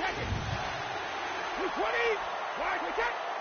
Check it. 220. Wide check.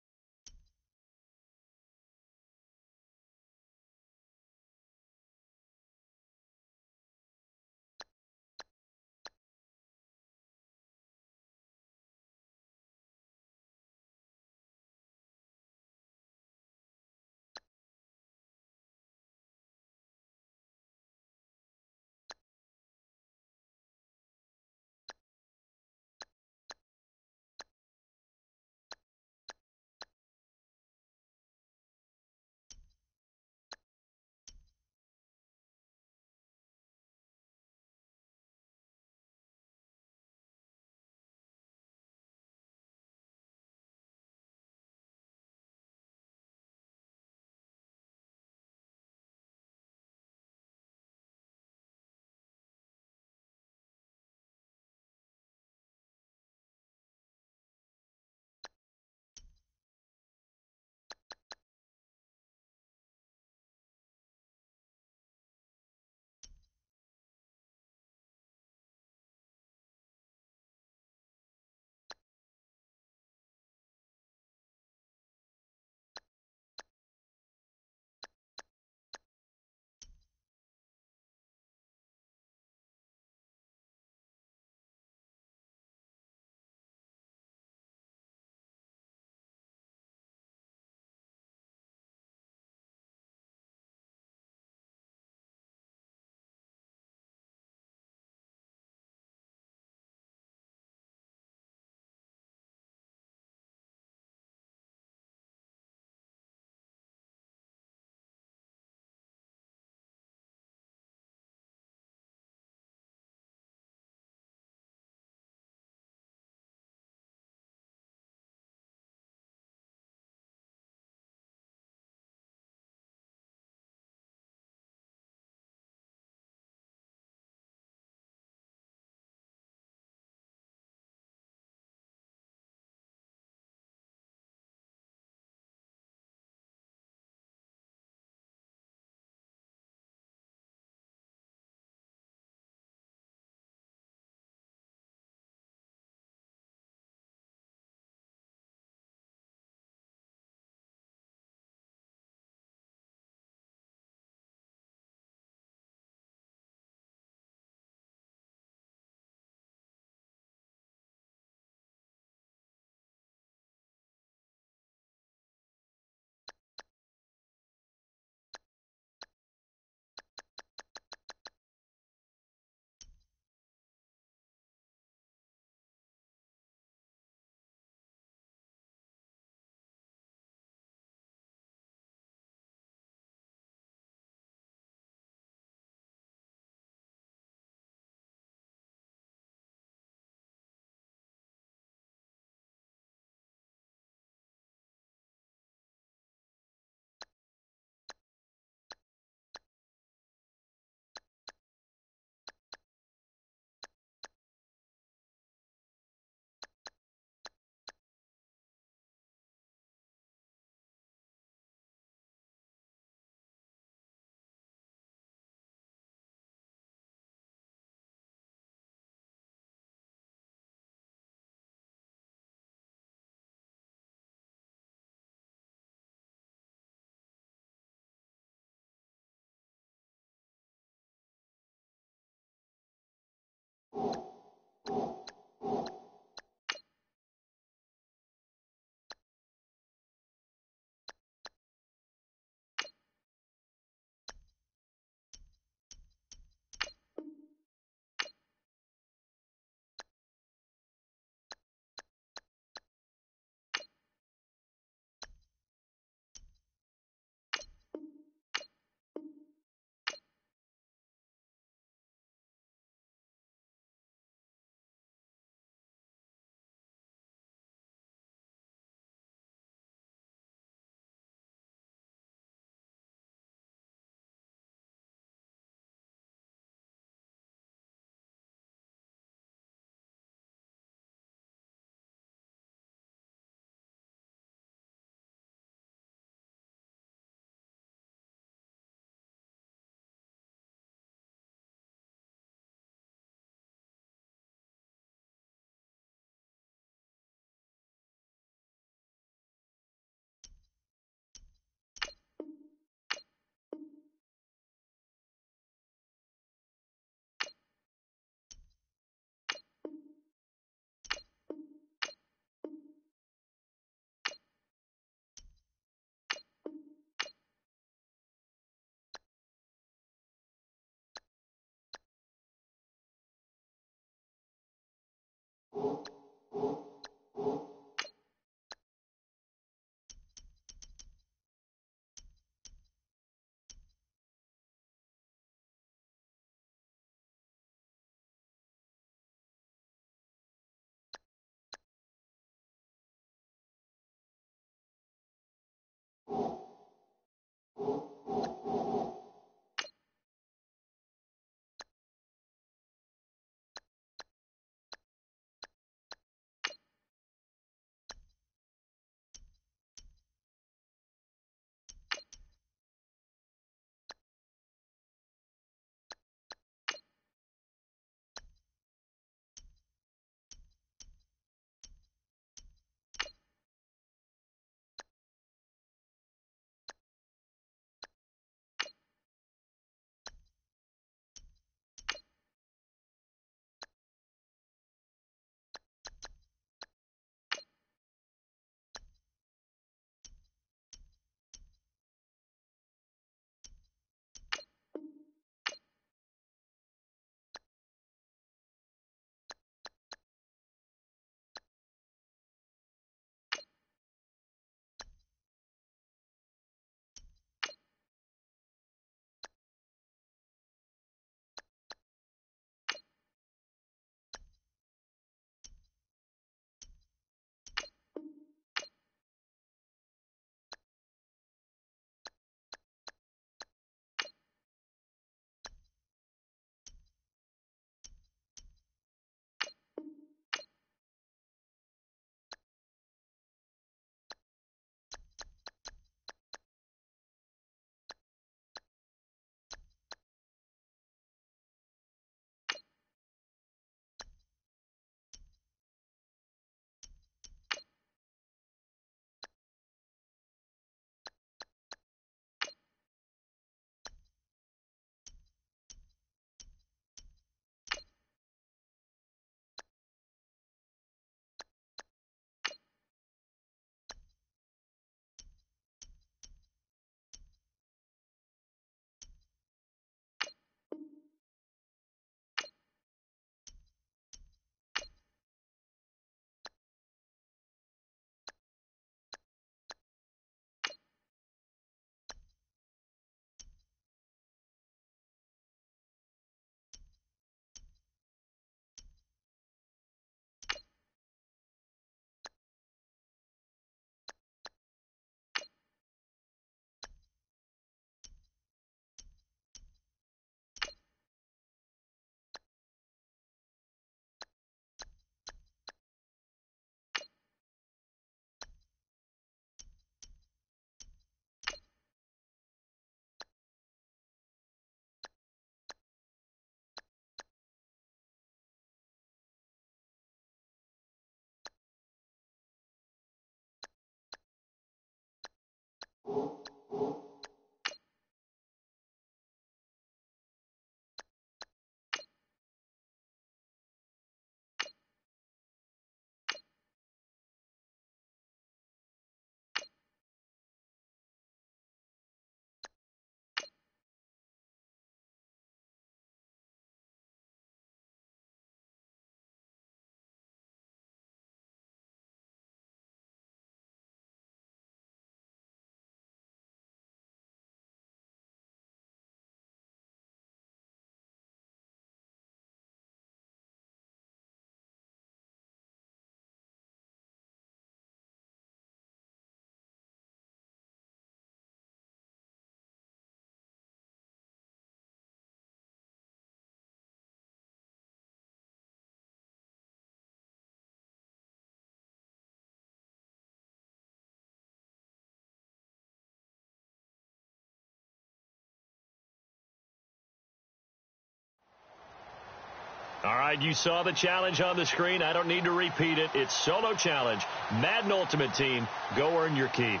All right, you saw the challenge on the screen. I don't need to repeat it. It's solo challenge. Madden Ultimate Team, go earn your keep.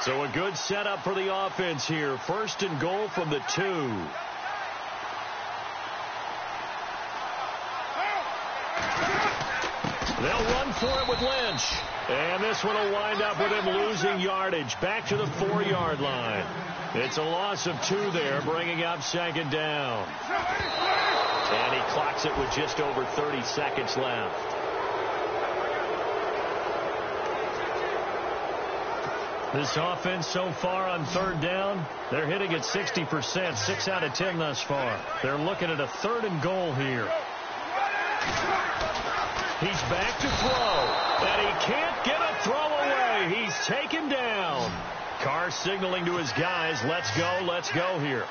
So a good setup for the offense here. First and goal from the 2. They'll run for it with Lynch. And this one will wind up with him losing yardage. Back to the 4-yard line. It's a loss of 2 there, bringing up second down. And he clocks it with just over 30 seconds left. This offense so far on third down, they're hitting at 60%, 6 out of 10 thus far. They're looking at a 3rd and goal here. He's back to throw, and he can't get a throw away. He's taken down. Carr signaling to his guys, let's go here.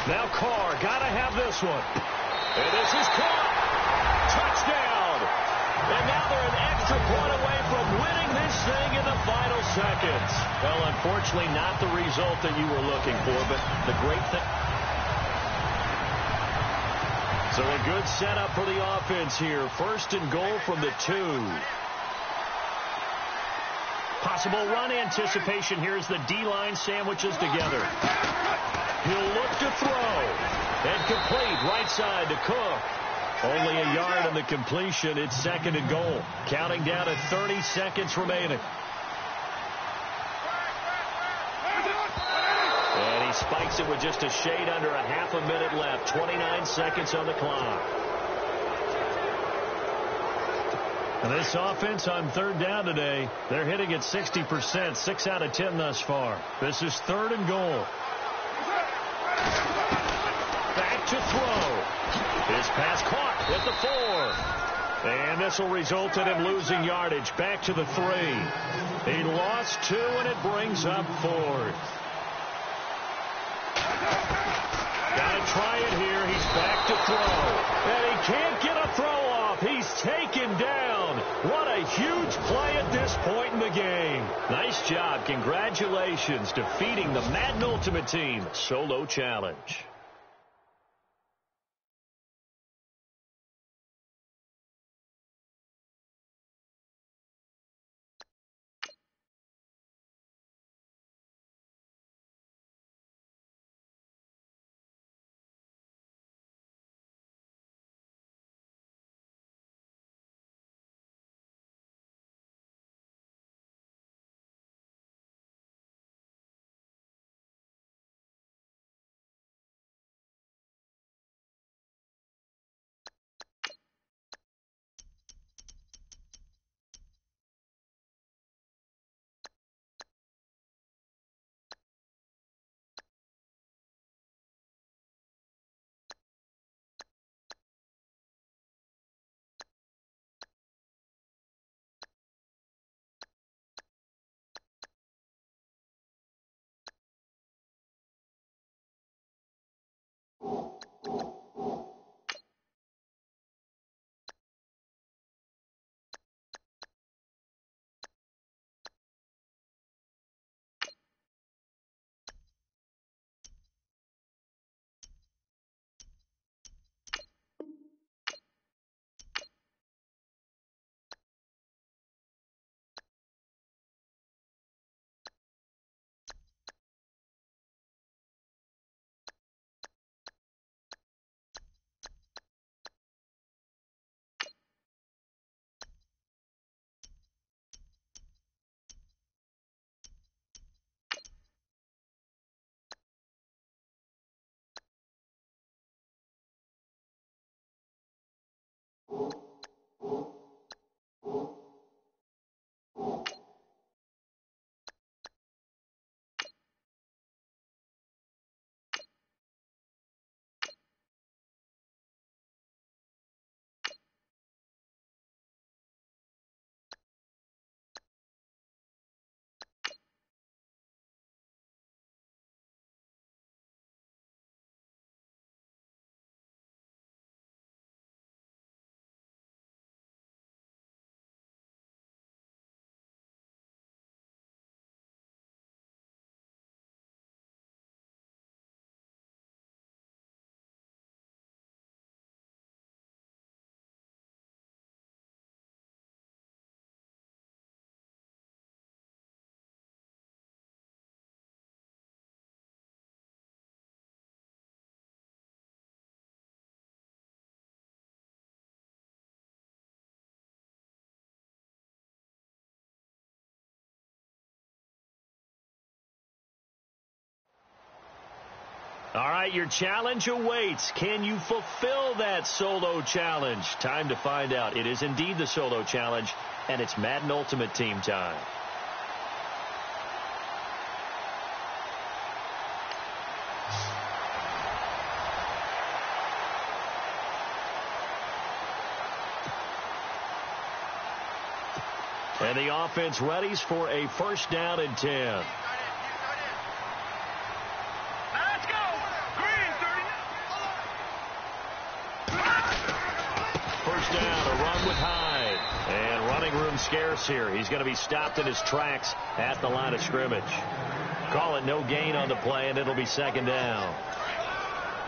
Now Carr, got to have this one. And this is caught. Touchdown. And now they're an extra point away from winning this thing in the final seconds. Well, unfortunately, not the result that you were looking for, but the great thing. So a good setup for the offense here. First and goal from the 2. Possible run anticipation here as the D-line sandwiches together. He'll look to throw. And complete right side to Cook. Only a yard on the completion. It's 2nd and goal. Counting down to 30 seconds remaining. And he spikes it with just a shade under a half a minute left. 29 seconds on the clock. And this offense on third down today, they're hitting at 60%, 6 out of 10 thus far. This is 3rd and goal. Back to throw. His pass caught at the 4. And this will result in him losing yardage. Back to the 3. He lost 2, and it brings up 4th. Got to try it here. He's back to throw. And he can't get a throw off. He's taken down. What a huge play at this point in the game. Nice job. Congratulations, defeating the Madden Ultimate Team solo challenge. All right, your challenge awaits. Can you fulfill that solo challenge? Time to find out. It is indeed the solo challenge, and it's Madden Ultimate Team time. And the offense readies for a first down and 10. First down, a run with Hyde. And running room scarce here. He's going to be stopped in his tracks at the line of scrimmage. Call it no gain on the play, and it'll be second down.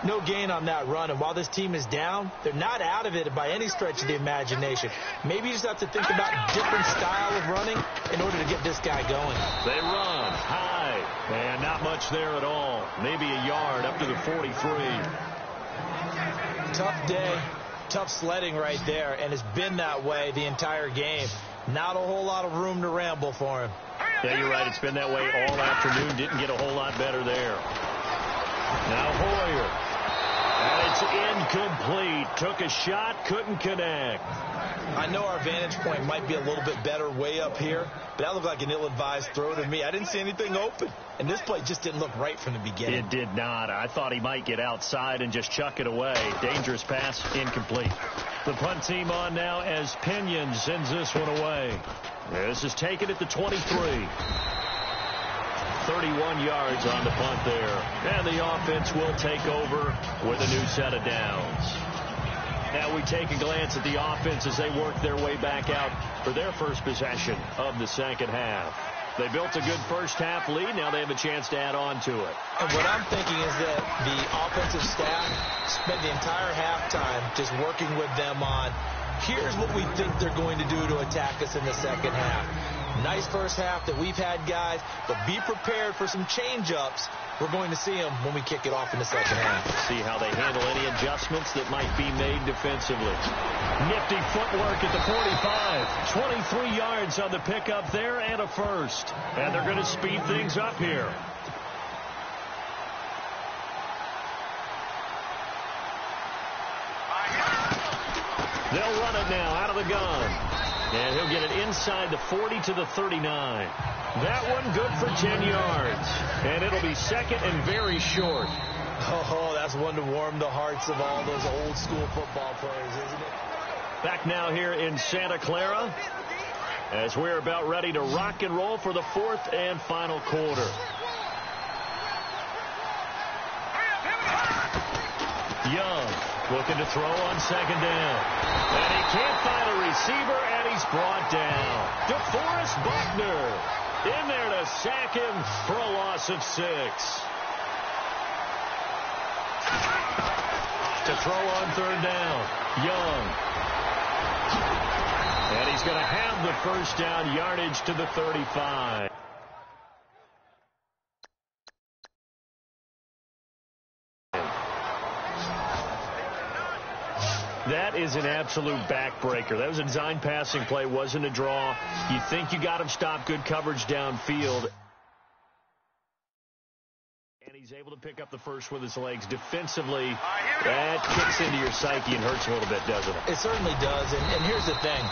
No gain on that run, and while this team is down, they're not out of it by any stretch of the imagination. Maybe you just have to think about a different style of running in order to get this guy going. They run high, and not much there at all. Maybe a yard up to the 43. Tough day, tough sledding right there, and it's been that way the entire game. Not a whole lot of room to ramble for him. Yeah, you're right. It's been that way all afternoon. Didn't get a whole lot better there. Now Hoyer. And it's incomplete. Took a shot, couldn't connect. I know our vantage point might be a little bit better way up here, but that looked like an ill-advised throw to me. I didn't see anything open, and this play just didn't look right from the beginning. It did not. I thought he might get outside and just chuck it away. Dangerous pass, incomplete. The punt team on now as Pinion sends this one away. This is taken at the 23. 31 yards on the punt there. And the offense will take over with a new set of downs. Now we take a glance at the offense as they work their way back out for their first possession of the second half. They built a good first half lead. Now they have a chance to add on to it. And what I'm thinking is that the offensive staff spent the entire halftime just working with them on, here's what we think they're going to do to attack us in the second half. Nice first half that we've had, guys, but be prepared for some change-ups. We're going to see them when we kick it off in the second half. See how they handle any adjustments that might be made defensively. Nifty footwork at the 45. 23 yards on the pickup there and a first. And they're going to speed things up here. They'll run it now out of the gun. And he'll get it inside the 40 to the 39. That one good for 10 yards. And it'll be second and very short. Oh, that's one to warm the hearts of all those old school football players, isn't it? Back now here in Santa Clara as we're about ready to rock and roll for the fourth and final quarter. Young looking to throw on second down. And he can't find a receiver, and he's brought down. DeForest Buckner in there to sack him for a loss of 6. To throw on third down, Young. And he's going to have the first down, yardage to the 35. That is an absolute backbreaker. That was a design passing play, wasn't a draw. You think you got him stopped, good coverage downfield. And he's able to pick up the first with his legs. Defensively, that kicks into your psyche and hurts a little bit, doesn't it? It certainly does, and here's the thing.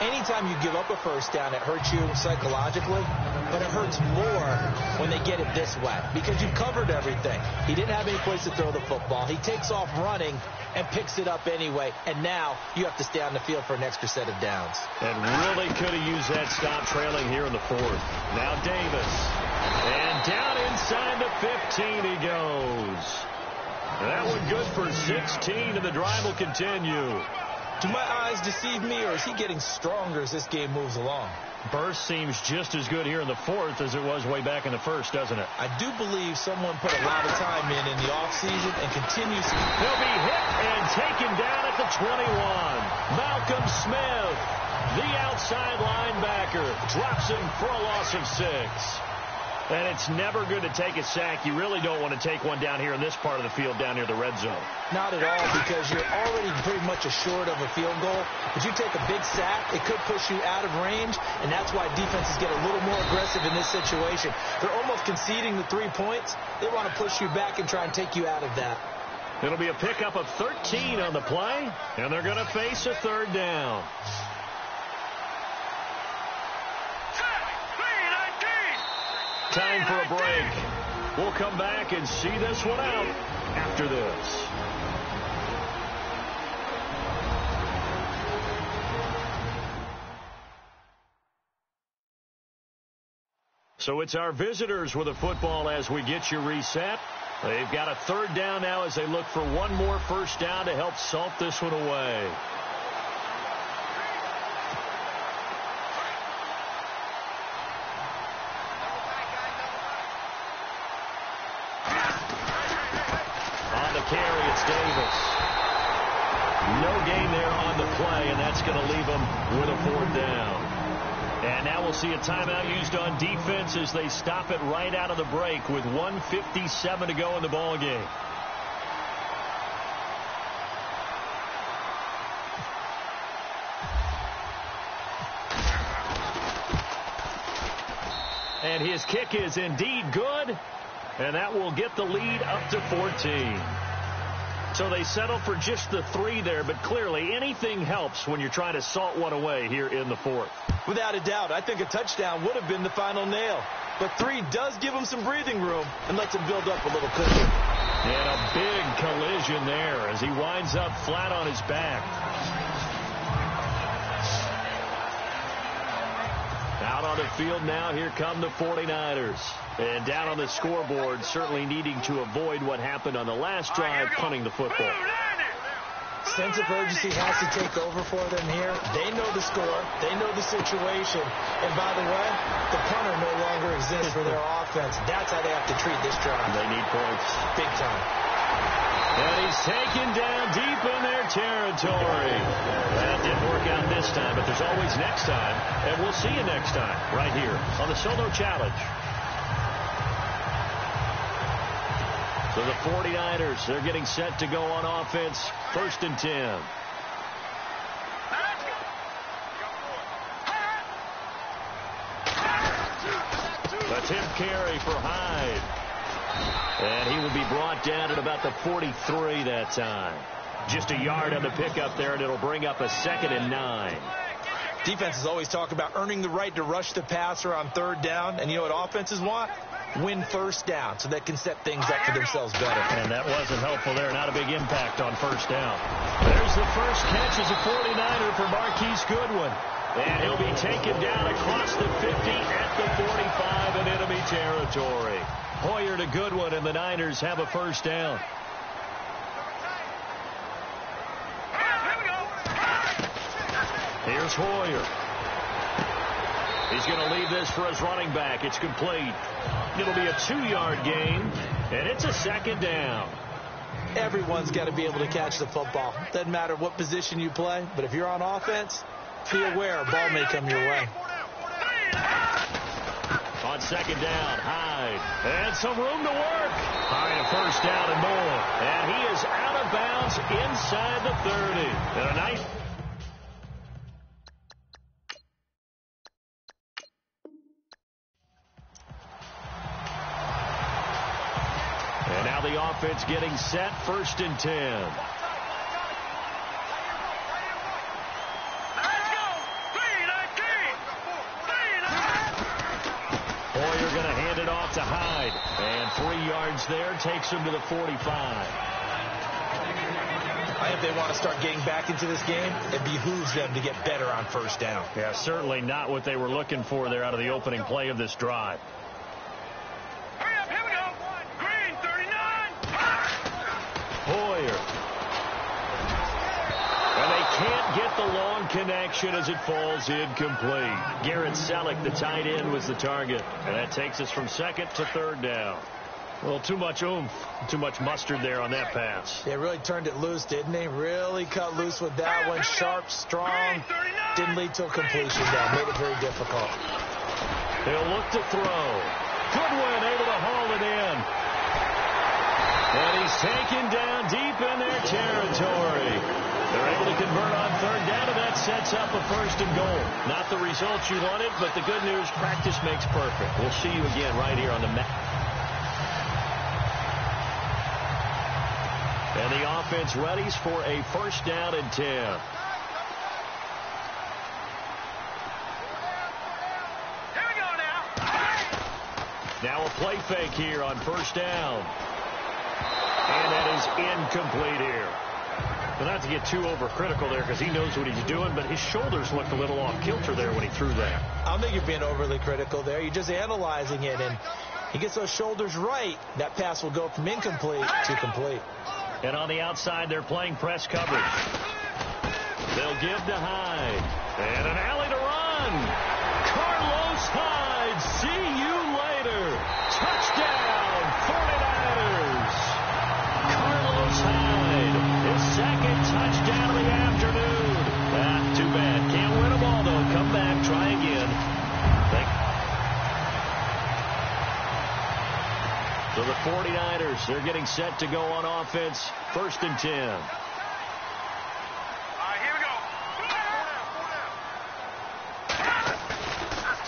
Anytime you give up a first down, it hurts you psychologically, but it hurts more when they get it this way because you've covered everything. He didn't have any place to throw the football. He takes off running and picks it up anyway, and now you have to stay on the field for an extra set of downs. And really could have used that stop trailing here in the fourth. Now Davis. And down inside the 15 he goes. That one good for 16, and the drive will continue. Do my eyes deceive me, or is he getting stronger as this game moves along? Burst seems just as good here in the fourth as it was way back in the first, doesn't it? I do believe someone put a lot of time in the offseason and continues. He'll be hit and taken down at the 21. Malcolm Smith, the outside linebacker, drops him for a loss of 6. And it's never good to take a sack. You really don't want to take one down here in this part of the field, down near the red zone. Not at all, because you're already pretty much assured of a field goal. If you take a big sack, it could push you out of range, and that's why defenses get a little more aggressive in this situation. They're almost conceding the 3 points. They want to push you back and try and take you out of that. It'll be a pickup of 13 on the play, and they're going to face a third down. Time for a break. We'll come back and see this one out after this. So it's our visitors with the football as we get you reset. They've got a third down now as they look for one more first down to help salt this one away. Carry, it's Davis. No gain there on the play, and that's going to leave them with a fourth down. And now we'll see a timeout used on defense as they stop it right out of the break with 1:57 to go in the ball game. And his kick is indeed good, and that will get the lead up to 14. So they settle for just the 3 there, but clearly anything helps when you're trying to salt one away here in the fourth. Without a doubt, I think a touchdown would have been the final nail. But 3 does give them some breathing room and lets them build up a little cushion. And a big collision there as he winds up flat on his back. Out on the field now, here come the 49ers. And down on the scoreboard, certainly needing to avoid what happened on the last drive, punting the football. Sense of urgency has to take over for them here. They know the score. They know the situation. And by the way, the punter no longer exists for their offense. That's how they have to treat this drive. They need points. Big time. And he's taken down deep in their territory. That didn't work out this time, but there's always next time. And we'll see you next time right here on the Solo Challenge. So the 49ers, they're getting set to go on offense. 1st and 10. Attempt carry for Hyde. And he will be brought down at about the 43 that time. Just a yard on the pickup there, and it'll bring up a 2nd and 9. Defenses always talk about earning the right to rush the passer on 3rd down. And you know what offenses want? Win first down so they can set things up for themselves better. And that wasn't helpful there. Not a big impact on 1st down. There's the first catch as a 49er for Marquise Goodwin. And he'll be taken down across the 50 at the 45 in enemy territory. Hoyer to Goodwin, and the Niners have a 1st down. Here's Hoyer. He's going to leave this for his running back. It's complete. It'll be a 2-yard gain, and it's a 2nd down. Everyone's got to be able to catch the football. Doesn't matter what position you play, but if you're on offense, be aware a ball may come your way. On 2nd down, Hyde. And some room to work. Hyde a 1st down and more. And he is out of bounds inside the 30. And a nice... And now the offense getting set, 1st and 10. Hoyer going to hand it off to Hyde. And 3 yards there takes him to the 45. I think they want to start getting back into this game. It behooves them to get better on 1st down. Yeah, certainly not what they were looking for there out of the opening play of this drive. Hoyer. And they can't get the long connection as it falls incomplete. Garrett Selleck, the tight end, was the target. And that takes us from 2nd to 3rd down. Well, too much oomph, too much mustard there on that pass. They really turned it loose, didn't they? Really cut loose with that one. Sharp, strong. Didn't lead to a completion, though. Made it very difficult. They'll look to throw. Goodwin able to haul it in. And he's taken down deep in their territory. They're able to convert on third down, and that sets up a 1st and goal. Not the results you wanted, but the good news, practice makes perfect. We'll see you again right here on the Madden. And the offense readies for a 1st down and 10. Now a play fake here on 1st down. And that is incomplete here. But not to get too overcritical there because he knows what he's doing, but his shoulders looked a little off kilter there when he threw that. I don't think you're being overly critical there. You're just analyzing it, and he gets those shoulders right. That pass will go from incomplete to complete. And on the outside, they're playing press coverage. They'll give to Hyde. And an alley to run. Carlos Hyde, see you later. Touchdown, 49ers. Carlos Hyde, his 2nd touchdown of the afternoon. Too bad. Can't win them all, though. Come back, try again. So the 49ers, they're getting set to go on offense. 1st and 10. All right, here we go.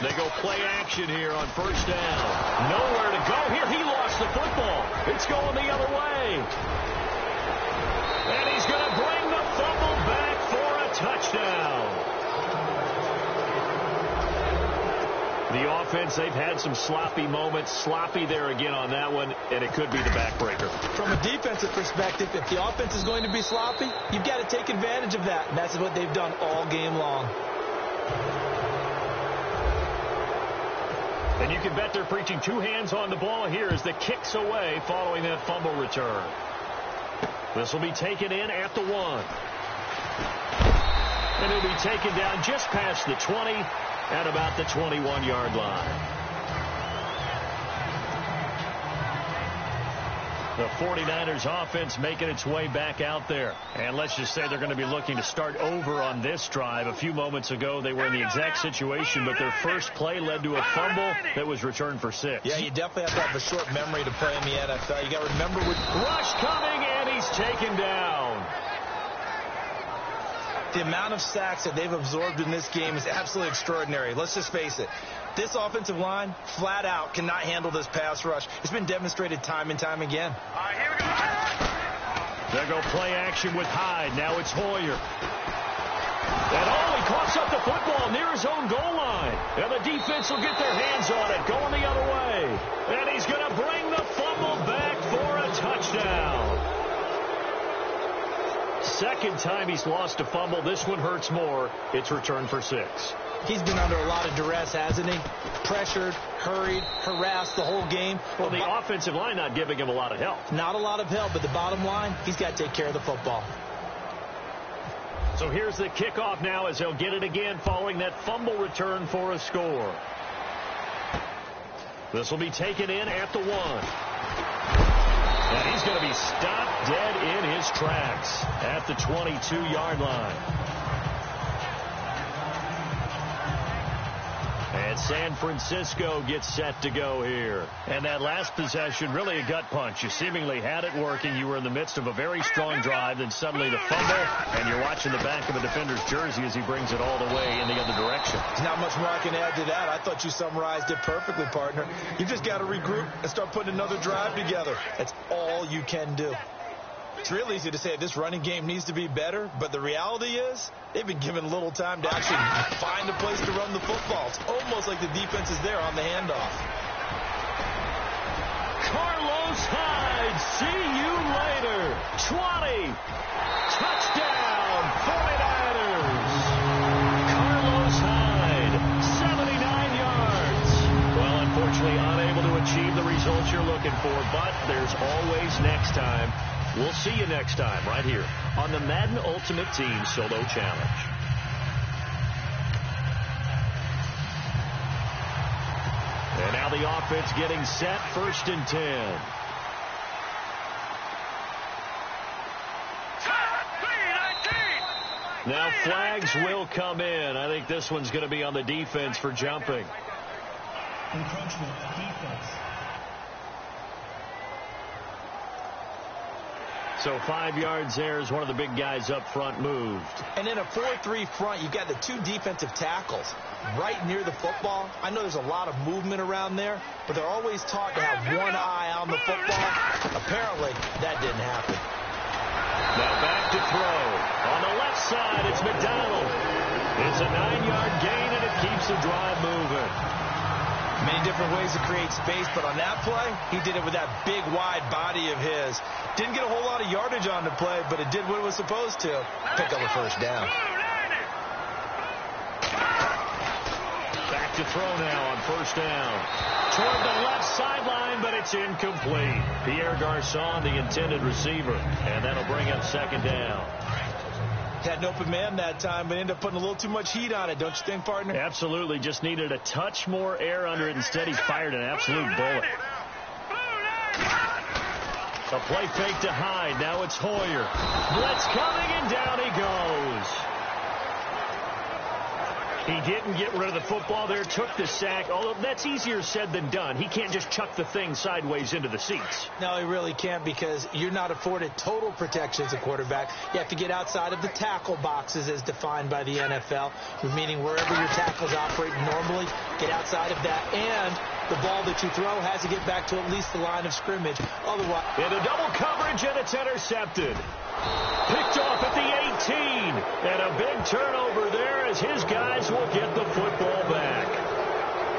They go play action here on 1st down. Nowhere to go here. He lost the football. It's going the other way. And he's going to bring the fumble back for a touchdown. The offense, they've had some sloppy moments. Sloppy there again on that one, and it could be the backbreaker. From a defensive perspective, if the offense is going to be sloppy, you've got to take advantage of that. And that's what they've done all game long. And you can bet they're preaching 2 hands on the ball here as the kicks away following that fumble return. This will be taken in at the 1. And it'll be taken down just past the 20 at about the 21-yard line. The 49ers offense making its way back out there. And let's just say they're going to be looking to start over on this drive. A few moments ago, they were in the exact situation, but their first play led to a fumble that was returned for 6. Yeah, you definitely have to have a short memory to play in the NFL. You got to remember with rush coming, and he's taken down. The amount of sacks that they've absorbed in this game is absolutely extraordinary. Let's just face it. This offensive line, flat out, cannot handle this pass rush. It's been demonstrated time and time again. All right, here we go. They'll go play action with Hyde. Now it's Hoyer. And he coughs up the football near his own goal line. And the defense will get their hands on it, going the other way. And he's going to bring the fumble back for a touchdown. Second time he's lost a fumble. This one hurts more. It's returned for 6. He's been under a lot of duress, hasn't he? Pressured, hurried, harassed the whole game. Well, the offensive line not giving him a lot of help. Not a lot of help, but the bottom line, he's got to take care of the football. So here's the kickoff now as they'll get it again following that fumble return for a score. This will be taken in at the 1. And he's going to be stopped dead in his tracks at the 22-yard line. And San Francisco gets set to go here. And that last possession, really a gut punch. You seemingly had it working. You were in the midst of a very strong drive, then suddenly the fumble, and you're watching the back of a defender's jersey as he brings it all the way in the other direction. There's not much more I can add to that. I thought you summarized it perfectly, partner. You just got to regroup and start putting another drive together. That's all you can do. It's real easy to say this running game needs to be better, but the reality is they've been given little time to actually find a place to run the football. It's almost like the defense is there on the handoff. Carlos Hyde, see you later. 20. Touchdown, 49ers. Carlos Hyde, 79 yards. Well, unfortunately, unable to achieve the results you're looking for, but there's always next time. We'll see you next time right here on the Madden Ultimate Team Solo Challenge. And now the offense getting set, 1st and 10. Now flags will come in. I think this one's going to be on the defense for jumping. Encroachment defense. So 5 yards there as one of the big guys up front moved. And in a 4-3 front, you've got the 2 defensive tackles right near the football. I know there's a lot of movement around there, but they're always taught to have one eye on the football. Apparently, that didn't happen. Now back to throw. On the left side, it's McDonald. It's a 9-yard gain, and it keeps the drive moving. Many different ways to create space, but on that play, he did it with that big, wide body of his. Didn't get a whole lot of yardage on the play, but it did what it was supposed to. Pick up a first down. Back to throw now on first down. Toward the left sideline, but it's incomplete. Pierre Garçon, the intended receiver, and that'll bring up second down. Had an open man that time, but ended up putting a little too much heat on it, don't you think, partner? Absolutely. Just needed a touch more air under it. Instead, he's fired an absolute bullet. A play fake to Hyde. Now it's Hoyer. Blitz coming, and down he goes. He didn't get rid of the football there, took the sack, although that's easier said than done. He can't just chuck the thing sideways into the seats. No, he really can't, because you're not afforded total protection as a quarterback. You have to get outside of the tackle boxes as defined by the NFL, meaning wherever your tackles operate normally, get outside of that, and the ball that you throw has to get back to at least the line of scrimmage. Otherwise, into double coverage, and it's intercepted. Picked off at the 18, and a big turnover there as his guys will get the football back.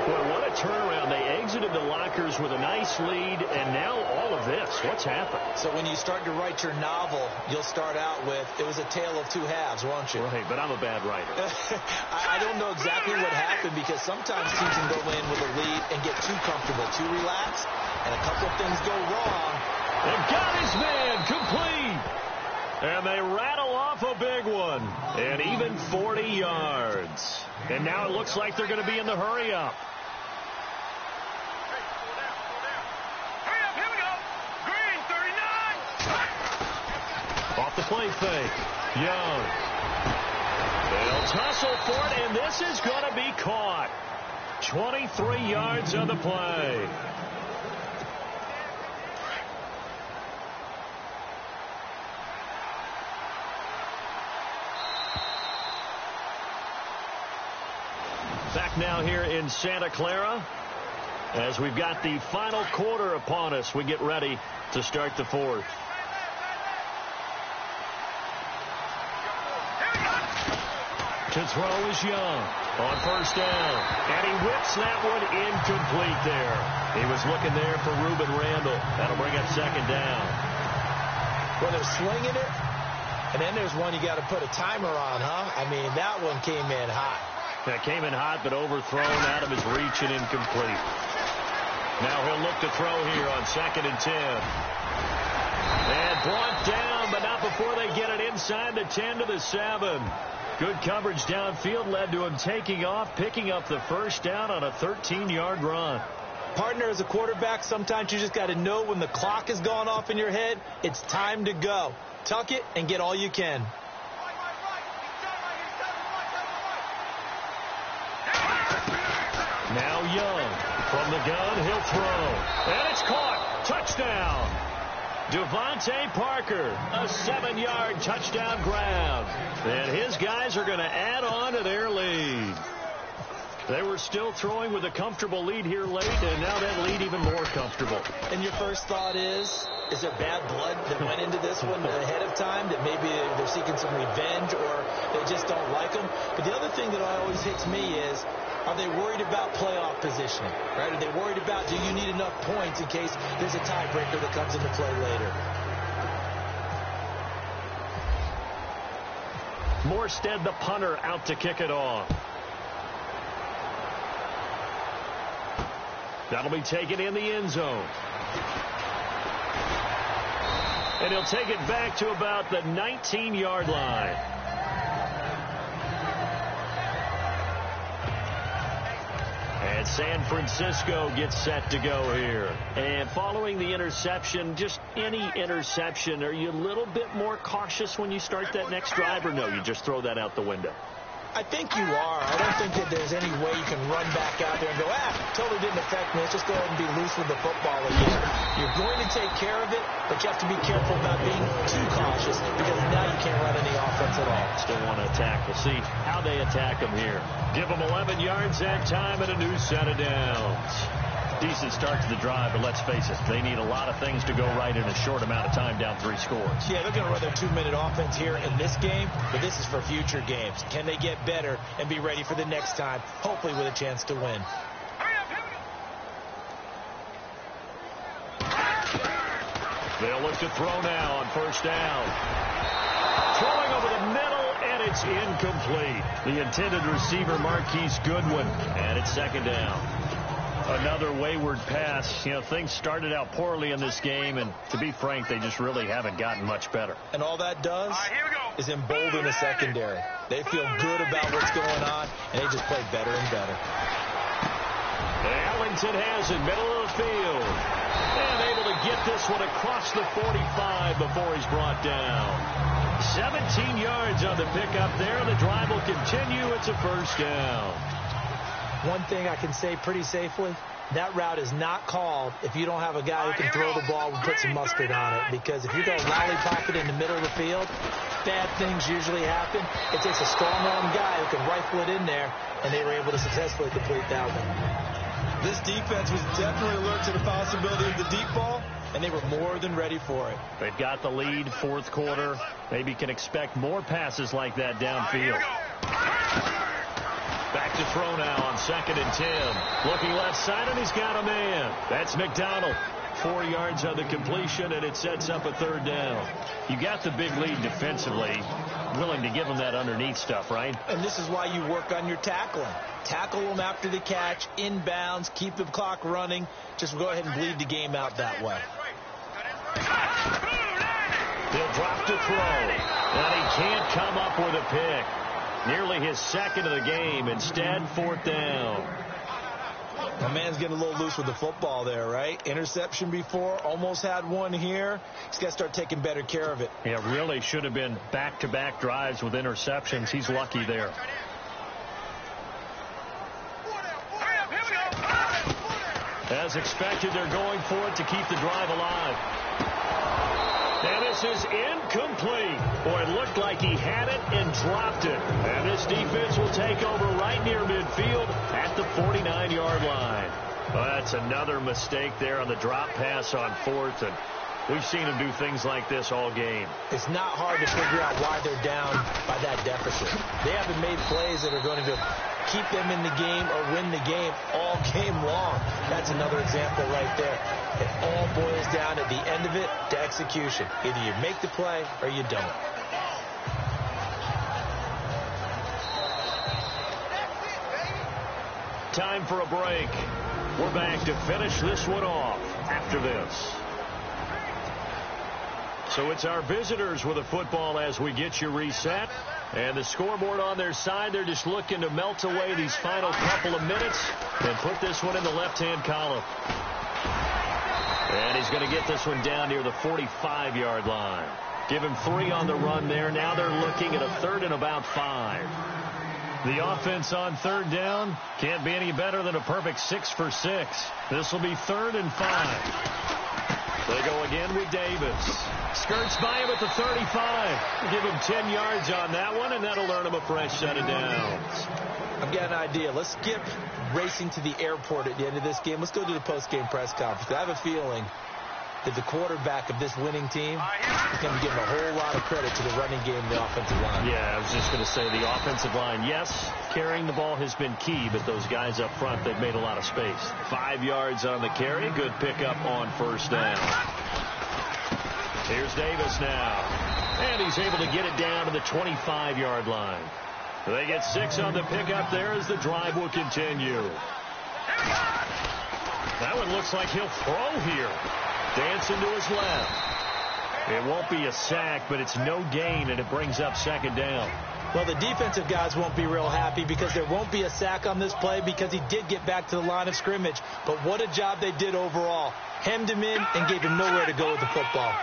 Boy, what a turnaround. They exited the lockers with a nice lead, and now all of this. What's happened? So when you start to write your novel, you'll start out with, it was a tale of 2 halves, won't you? Right, but I'm a bad writer. I don't know exactly what happened, because sometimes teams can go in with a lead and get too comfortable, too relaxed, and a couple of things go wrong. And got his man complete. And they rattle off a big one. And even 40 yards. And now it looks like they're going to be in the hurry-up. Hurry up, here we go. Green, 39. Off the play fake. Young. They'll tussle for it, and this is going to be caught. 23 yards on the play. Back now here in Santa Clara as we've got the final quarter upon us. We get ready to start the fourth. To throw is Young on first down. And he whips that one incomplete there. He was looking there for Reuben Randall. That'll bring up second down. Well, they're slinging it, and then there's one you got to put a timer on, huh? I mean, that one came in hot. That came in hot, but overthrown out of his reach and incomplete. Now he'll look to throw here on 2nd and 10. And brought down, but not before they get it inside the 10 to the 7. Good coverage downfield led to him taking off, picking up the first down on a 13-yard run. Partner, as a quarterback, sometimes you just got to know when the clock has gone off in your head, it's time to go. Tuck it and get all you can. Now Young from the gun, he'll throw. And it's caught. Touchdown. Devontae Parker, a 7-yard touchdown grab. And his guys are going to add on to their lead. They were still throwing with a comfortable lead here late, and now that lead even more comfortable. And your first thought is there bad blood that went into this one ahead of time, that maybe they're seeking some revenge or they just don't like them? But the other thing that always hits me is, are they worried about playoff positioning? Right? Are they worried about, do you need enough points in case there's a tiebreaker that comes into play later? Morstead, the punter, out to kick it off. That'll be taken in the end zone. And he'll take it back to about the 19-yard line. And San Francisco gets set to go here. And following the interception, just any interception, are you a little bit more cautious when you start that next drive, or no, you just throw that out the window? I think you are. I don't think that there's any way you can run back out there and go, totally didn't affect me. Let's just go ahead and be loose with the football again. You're going to take care of it, but you have to be careful about being too cautious because now you can't run any offense at all. Still want to attack. We'll see how they attack them here. Give them 11 yards that time and a new set of downs. Decent start to the drive, but let's face it, they need a lot of things to go right in a short amount of time, down 3 scores. Yeah, they're going to run their 2-minute offense here in this game, but this is for future games. Can they get better and be ready for the next time, hopefully with a chance to win? They'll look to throw now on first down. Throwing over the middle, and it's incomplete. The intended receiver, Marquise Goodwin, and it's second down. Another wayward pass. You know, things started out poorly in this game, and to be frank, they just really haven't gotten much better. And all that does is embolden the secondary. They feel good about what's going on, and they just play better and better. Ellington has it, middle of the field. And able to get this one across the 45 before he's brought down. 17 yards on the pickup there. The drive will continue. It's a first down. One thing I can say pretty safely, that route is not called if you don't have a guy who can throw the ball and put some mustard on it. Because if you go lollipop it in the middle of the field, bad things usually happen. It takes a strong-arm guy who can rifle it in there, and they were able to successfully complete that one. This defense was definitely alert to the possibility of the deep ball, and they were more than ready for it. They've got the lead, fourth quarter. Maybe can expect more passes like that downfield. Back to throw now on 2nd and 10. Looking left side, and he's got a man. That's McDonald. 4 yards on the completion, and it sets up a third down. You got the big lead defensively. Willing to give them that underneath stuff, right? And this is why you work on your tackling. Tackle them after the catch, inbounds, keep the clock running. Just go ahead and bleed the game out that way. He'll drop to throw, and he can't come up with a pick. Nearly his second of the game. Instead, 4th down. My man's getting a little loose with the football there, right? Interception before, almost had one here. He's got to start taking better care of it. Yeah, really should have been back-to-back drives with interceptions. He's lucky there. As expected, they're going for it to keep the drive alive. And this is incomplete. Boy, it looked like he had it and dropped it. And this defense will take over right near midfield at the 49-yard line. Well, that's another mistake there on the drop pass on 4th. And we've seen him do things like this all game. It's not hard to figure out why they're down by that deficit. They haven't made plays that are going to keep them in the game or win the game all game long. That's another example right there. It all boils down at the end of it to execution. Either you make the play or you don't. Time for a break. We're back to finish this one off after this. So it's our visitors with the football as we get you reset. And the scoreboard on their side, they're just looking to melt away these final couple of minutes and put this one in the left-hand column. And he's going to get this one down near the 45-yard line. Give him 3 on the run there. Now they're looking at a 3rd and about 5. The offense on 3rd down can't be any better than a perfect 6 for 6. This will be 3rd and 5. They go again with Davis. Skirts by him at the 35. Give him 10 yards on that one, and that'll earn him a fresh set of downs. I've got an idea. Let's skip racing to the airport at the end of this game. Let's go to the post-game press conference. I have a feeling that the quarterback of this winning team is going to give him a whole lot of credit to the running game and the offensive line. Yeah, I was just going to say the offensive line, yes, carrying the ball has been key, but those guys up front, they've made a lot of space. 5 yards on the carry. Good pickup on first down. Here's Davis now. And he's able to get it down to the 25-yard line. They get 6 on the pickup there as the drive will continue. That one looks like he'll throw here. Dancing to his left. It won't be a sack, but it's no gain, and it brings up 2nd down. Well, the defensive guys won't be real happy because there won't be a sack on this play because he did get back to the line of scrimmage. But what a job they did overall. Hemmed him in and gave him nowhere to go with the football.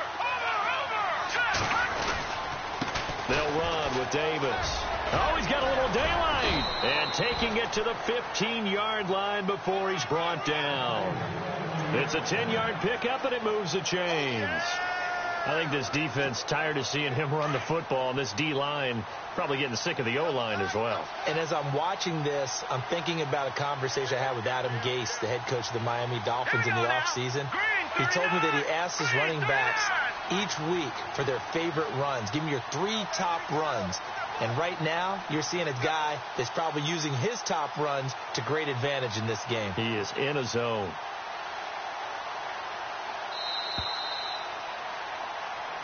They'll run with Davis. Oh, he's got a little daylight. And taking it to the 15-yard line before he's brought down. It's a 10-yard pickup, and it moves the chains. I think this defense tired of seeing him run the football, and this D-line probably getting sick of the O-line as well. And as I'm watching this, I'm thinking about a conversation I had with Adam Gase, the head coach of the Miami Dolphins in the offseason. He told me that he asked his running backs each week for their favorite runs. Give me your 3 top runs. And right now, you're seeing a guy that's probably using his top runs to great advantage in this game. He is in a zone.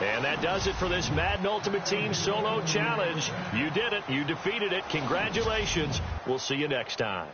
And that does it for this Madden Ultimate Team Solo Challenge. You did it. You defeated it. Congratulations. We'll see you next time.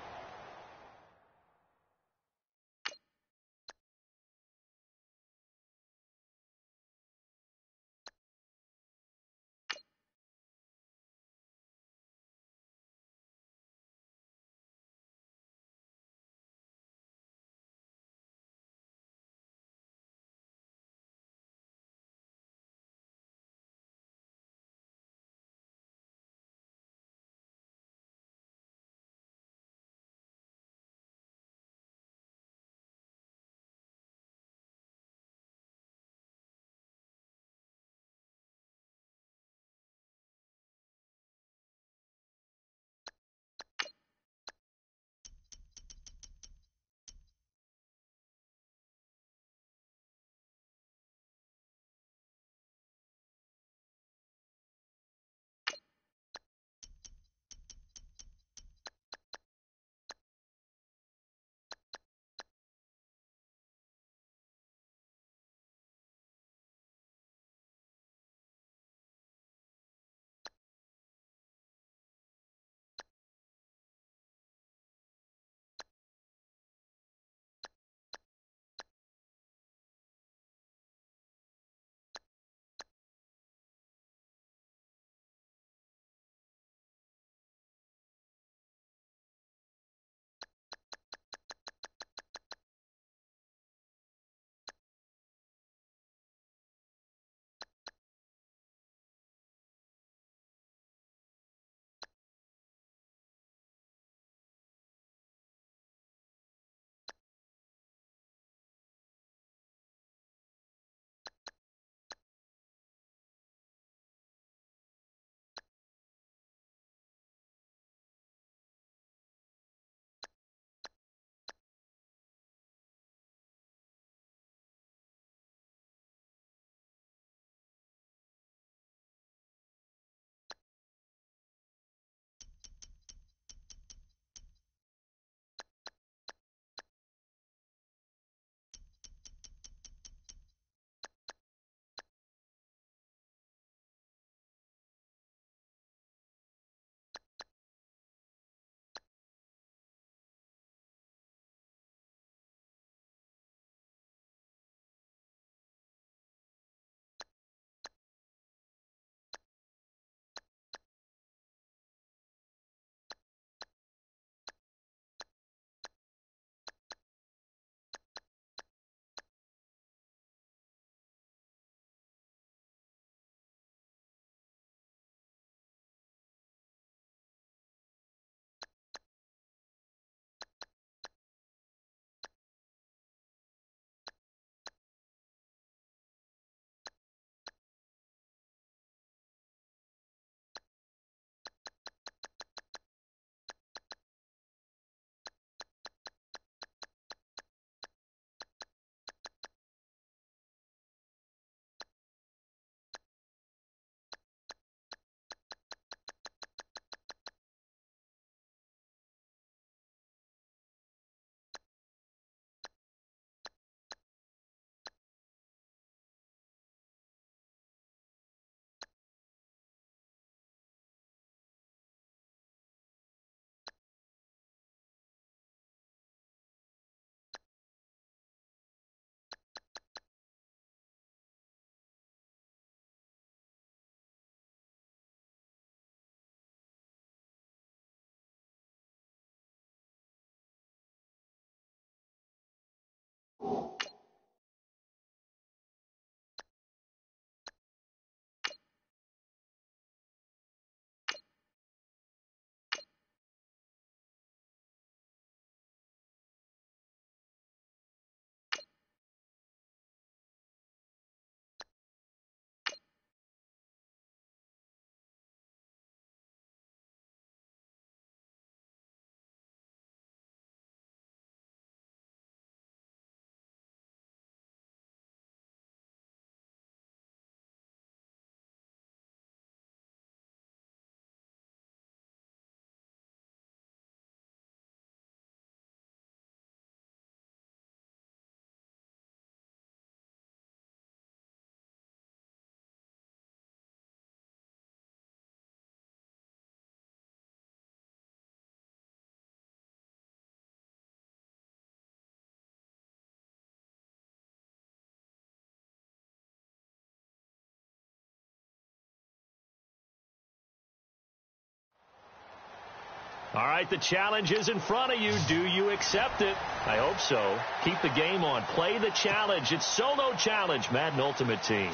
All right, the challenge is in front of you. Do you accept it? I hope so. Keep the game on. Play the challenge. It's solo challenge, Madden Ultimate Team.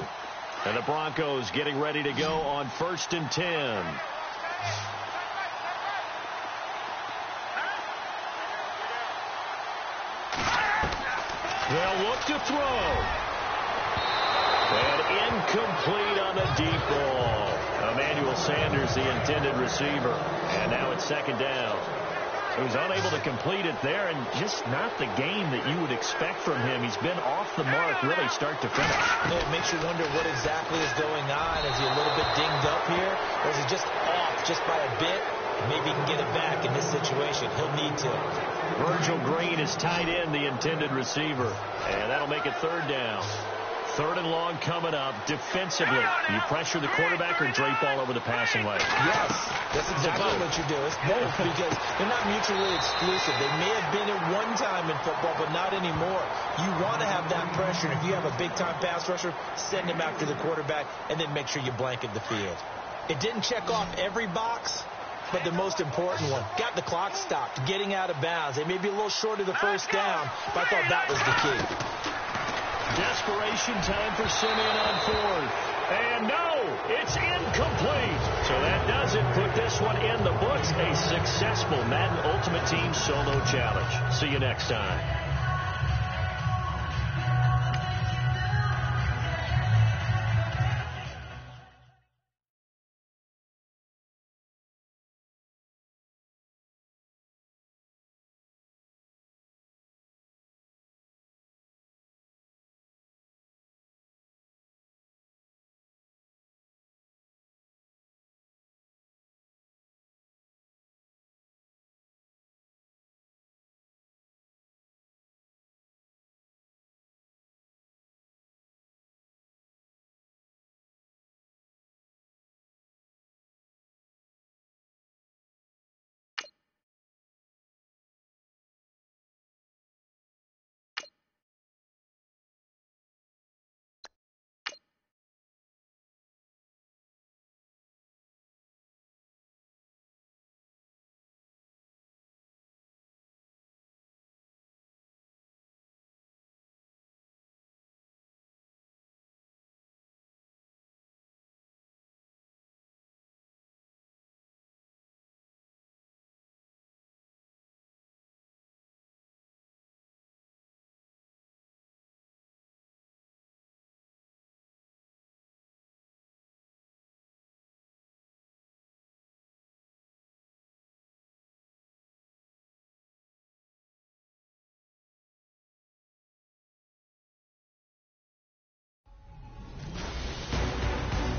And the Broncos getting ready to go on 1st and 10. They'll look to throw. And incomplete on the deep ball. Emmanuel Sanders, the intended receiver. And now it's 2nd down. He was unable to complete it there, and just not the game that you would expect from him. He's been off the mark really start to finish. It makes you wonder what exactly is going on. Is he a little bit dinged up here? Or is he just off just by a bit? Maybe he can get it back in this situation. He'll need to. Virgil Green is tied in, the intended receiver. And that'll make it 3rd down. 3rd and long coming up. Defensively, you pressure the quarterback or drape all over the passing lane? Yes, that's exactly what you do. It's both because they're not mutually exclusive. They may have been at one time in football, but not anymore. You want to have that pressure. And if you have a big-time pass rusher, send him after the quarterback, and then make sure you blanket the field. It didn't check off every box, but the most important one. Got the clock stopped, getting out of bounds. They may be a little short of the 1st down, but I thought that was the key. Desperation time for Simeon on 4th. And no, it's incomplete. So that does it. Put this one in the books. A successful Madden Ultimate Team solo challenge. See you next time.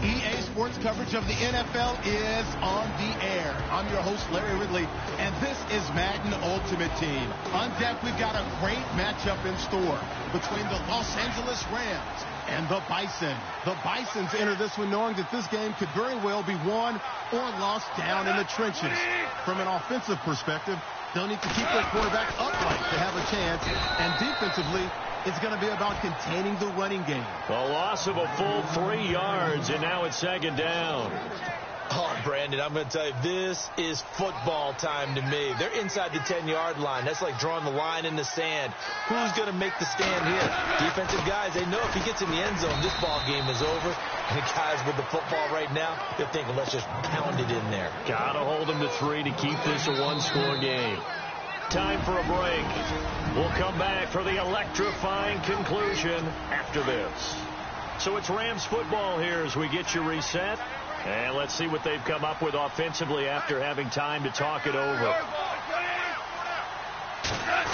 EA Sports coverage of the NFL is on the air. I'm your host, Larry Ridley, and this is Madden Ultimate Team. On deck, we've got a great matchup in store between the Los Angeles Rams and the Bison. The Bisons enter this one knowing that this game could very well be won or lost down in the trenches. From an offensive perspective, they'll need to keep their quarterback upright to have a chance, and defensively, it's going to be about containing the running game. A loss of a full 3 yards, and now it's 2nd down. Oh, Brandon, I'm going to tell you, this is football time to me. They're inside the 10-yard line. That's like drawing the line in the sand. Who's going to make the stand here? Defensive guys, they know if he gets in the end zone, this ball game is over. And the guys with the football right now, they're thinking, let's just pound it in there. Got to hold them to 3 to keep this a one-score game. Time for a break. We'll come back for the electrifying conclusion after this. So it's Rams football here as we get you reset. And let's see what they've come up with offensively after having time to talk it over.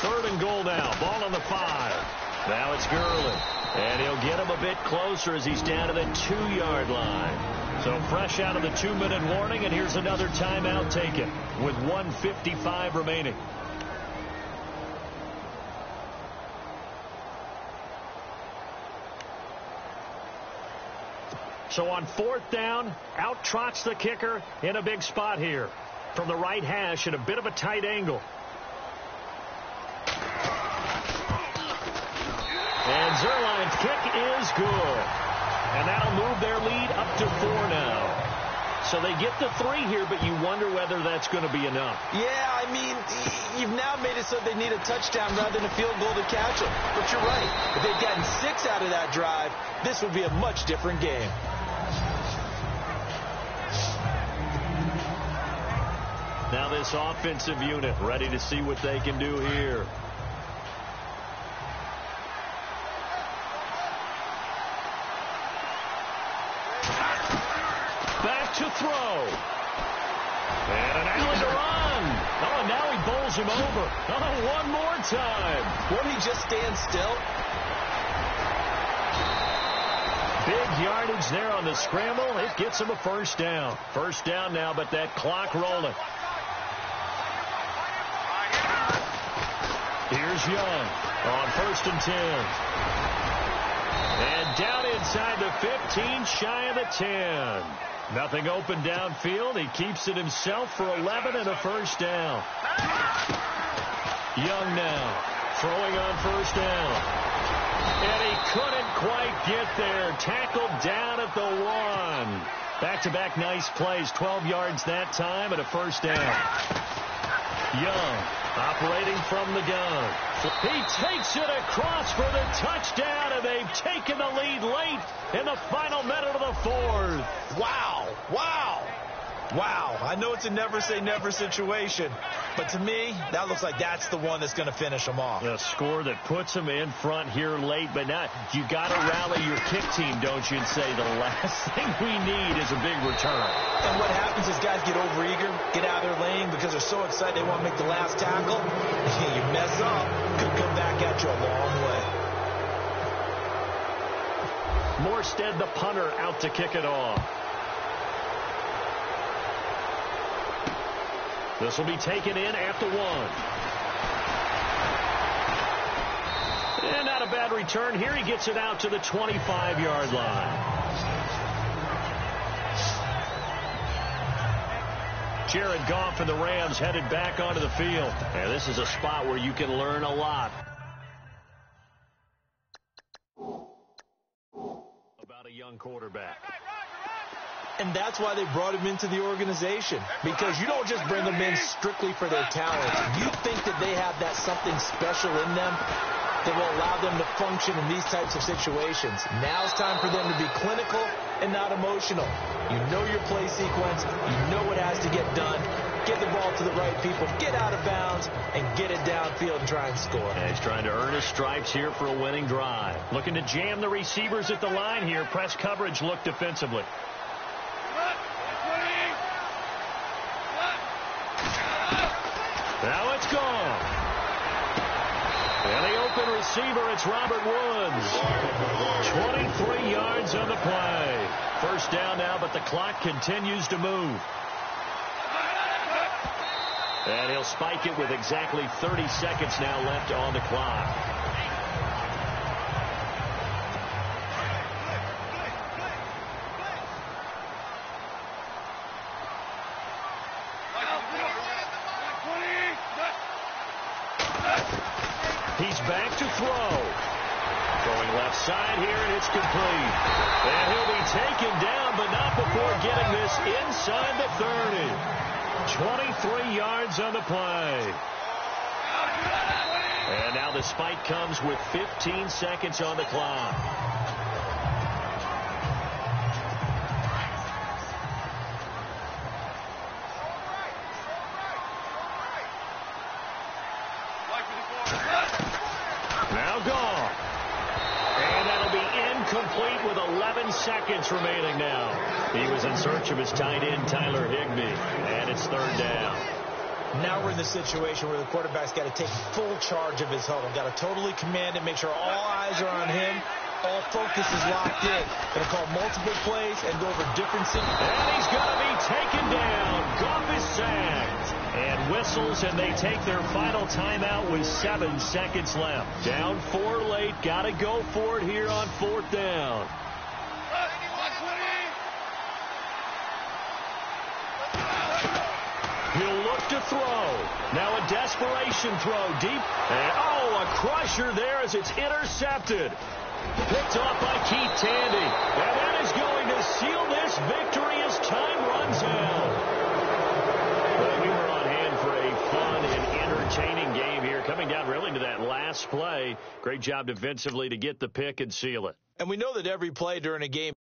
3rd and goal now. Ball on the 5. Now it's Gurley. And he'll get him a bit closer as he's down to the 2-yard line. So fresh out of the 2-minute warning, and here's another timeout taken with 1:55 remaining. So on 4th down, out trots the kicker in a big spot here. From the right hash at a bit of a tight angle. And Zerline's kick is good. And that'll move their lead up to 4 now. So they get the 3 here, but you wonder whether that's going to be enough. Yeah, I mean, you've now made it so they need a touchdown rather than a field goal to catch them. But you're right. If they'd gotten 6 out of that drive, this would be a much different game. Now this offensive unit ready to see what they can do here. Back to throw. And an alley to run. Oh, and now he bowls him over. Oh, one more time. Won't he just stand still? Big yardage there on the scramble. It gets him a first down. First down now, but that clock rolling. Here's Young on 1st and 10. And down inside the 15, shy of the 10. Nothing open downfield. He keeps it himself for 11 and a first down. Young now throwing on 1st down. And he couldn't quite get there. Tackled down at the 1. Back-to-back nice plays. 12 yards that time and a first down. Young operating from the gun. He takes it across for the touchdown, and they've taken the lead late in the final minute of the 4th. Wow. Wow. Wow. I know it's a never-say-never situation, but to me, that looks like that's the one that's going to finish them off. A score that puts them in front here late, but now you got to rally your kick team, don't you, and say the last thing we need is a big return. And what happens is guys get overeager, get out of their lane because they're so excited they want to make the last tackle. You mess up, could come back at you a long way. Morstead, the punter, out to kick it off. This will be taken in after 1. And not a bad return. Here he gets it out to the 25-yard line. Jared Goff and the Rams headed back onto the field. And this is a spot where you can learn a lot about a young quarterback. And that's why they brought him into the organization. Because you don't just bring them in strictly for their talent. You think that they have that something special in them that will allow them to function in these types of situations. Now it's time for them to be clinical and not emotional. You know your play sequence. You know what has to get done. Get the ball to the right people. Get out of bounds and get it downfield and try and score. And he's trying to earn his stripes here for a winning drive. Looking to jam the receivers at the line here. Press coverage look defensively. Now it's gone. And the open receiver, it's Robert Woods. 23 yards on the play. First down now, but the clock continues to move. And he'll spike it with exactly 30 seconds now left on the clock. He's back to throw. Throwing left side here, and it's complete. And he'll be taken down, but not before getting this inside the 30. 23 yards on the play. And now the spike comes with 15 seconds on the clock. Now gone. And that'll be incomplete with 11 seconds remaining now. He was in search of his tight end, Tyler Higbee. And it's 3rd down. Now we're in the situation where the quarterback's got to take full charge of his huddle. Got to totally command it, make sure all eyes are on him. All focus is locked in. Going to call multiple plays and go over different situations. And he's going to be taken down. Goff is sacked. And whistles, and they take their final timeout with 7 seconds left. Down 4 late. Got to go for it here on 4th down. He'll look to throw. Now a desperation throw deep. And, oh, a crusher there as it's intercepted. Picked off by Keith Tandy. And that is going to seal this victory as time runs pass play. Great job defensively to get the pick and seal it. And we know that every play during a game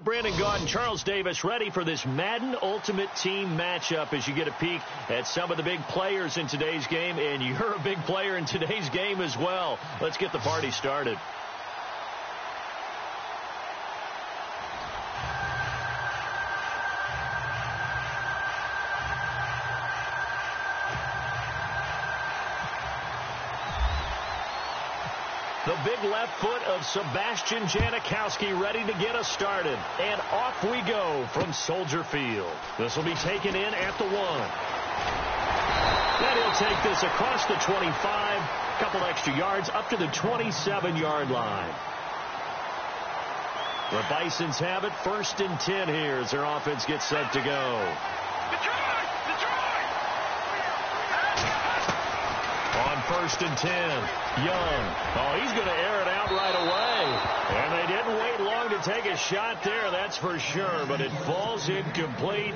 Brandon Gaudin, Charles Davis ready for this Madden Ultimate Team matchup as you get a peek at some of the big players in today's game, and you're a big player in today's game as well. Let's get the party started. The big left foot of Sebastian Janikowski ready to get us started. And off we go from Soldier Field. This will be taken in at the 1. Then he'll take this across the 25, a couple extra yards up to the 27-yard line. The Bisons have it 1st and 10 here as their offense gets set to go. On 1st and 10. Young. Oh, he's going to air it out right away. And they didn't wait long to take a shot there, that's for sure. But it falls incomplete,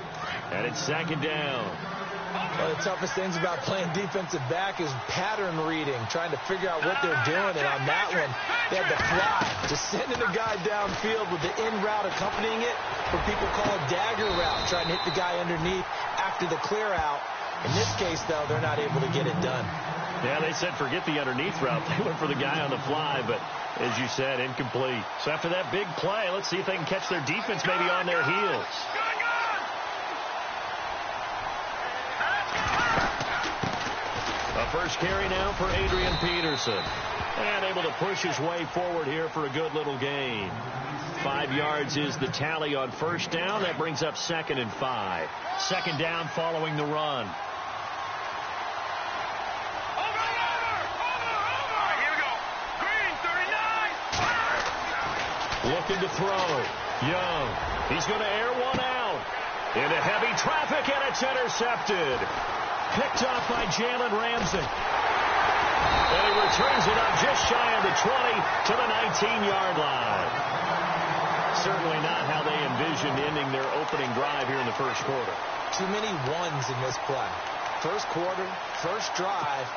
and it's 2nd down. One of the toughest things about playing defensive back is pattern reading, trying to figure out what they're doing. And on that one, they had the fly, just sending the guy downfield with the in route accompanying it, what people call a dagger route, trying to hit the guy underneath after the clear out. In this case, though, they're not able to get it done. Yeah, they said forget the underneath route. They went for the guy on the fly, but as you said, incomplete. So after that big play, let's see if they can catch their defense maybe on their heels. A first carry now for Adrian Peterson. And able to push his way forward here for a good little gain. 5 yards is the tally on 1st down. That brings up 2nd and 5. 2nd down following the run. Looking to throw. Young. He's going to air one out. Into heavy traffic, and it's intercepted. Picked off by Jalen Ramsey. And he returns it up just shy of the 20 to the 19-yard line. Certainly not how they envisioned ending their opening drive here in the 1st quarter. Too many ones in this play. 1st quarter, 1st drive,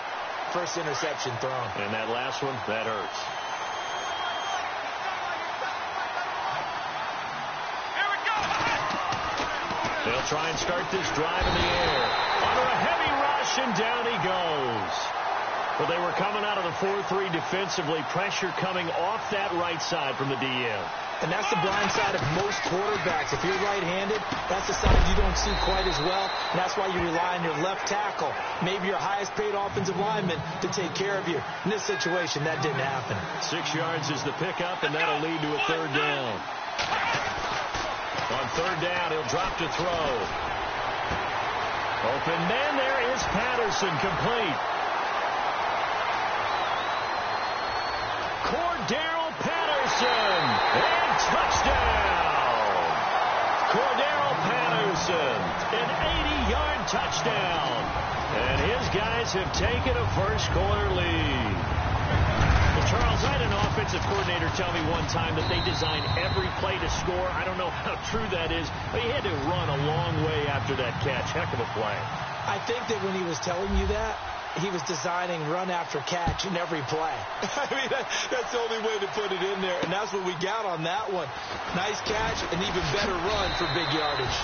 1st interception thrown. And that last one, that hurts. They'll try and start this drive in the air. Under a heavy rush, and down he goes. Well, they were coming out of the 4-3 defensively. Pressure coming off that right side from the DM. And that's the blind side of most quarterbacks. If you're right-handed, that's the side you don't see quite as well. And that's why you rely on your left tackle, maybe your highest-paid offensive lineman, to take care of you. In this situation, that didn't happen. 6 yards is the pickup, and that'll lead to a 3rd down. On 3rd down, he'll drop to throw. Open man, there is Patterson, complete. Cordero Patterson, and touchdown. Cordero Patterson, an 80-yard touchdown. And his guys have taken a 1st quarter lead. Well, Charles, I had an offensive coordinator tell me one time that they design every play to score. I don't know how true that is, but he had to run a long way after that catch. Heck of a play. I think that when he was telling you that, he was designing run after catch in every play. I mean, that's the only way to put it in there, and that's what we got on that one. Nice catch, an even better run for big yardage.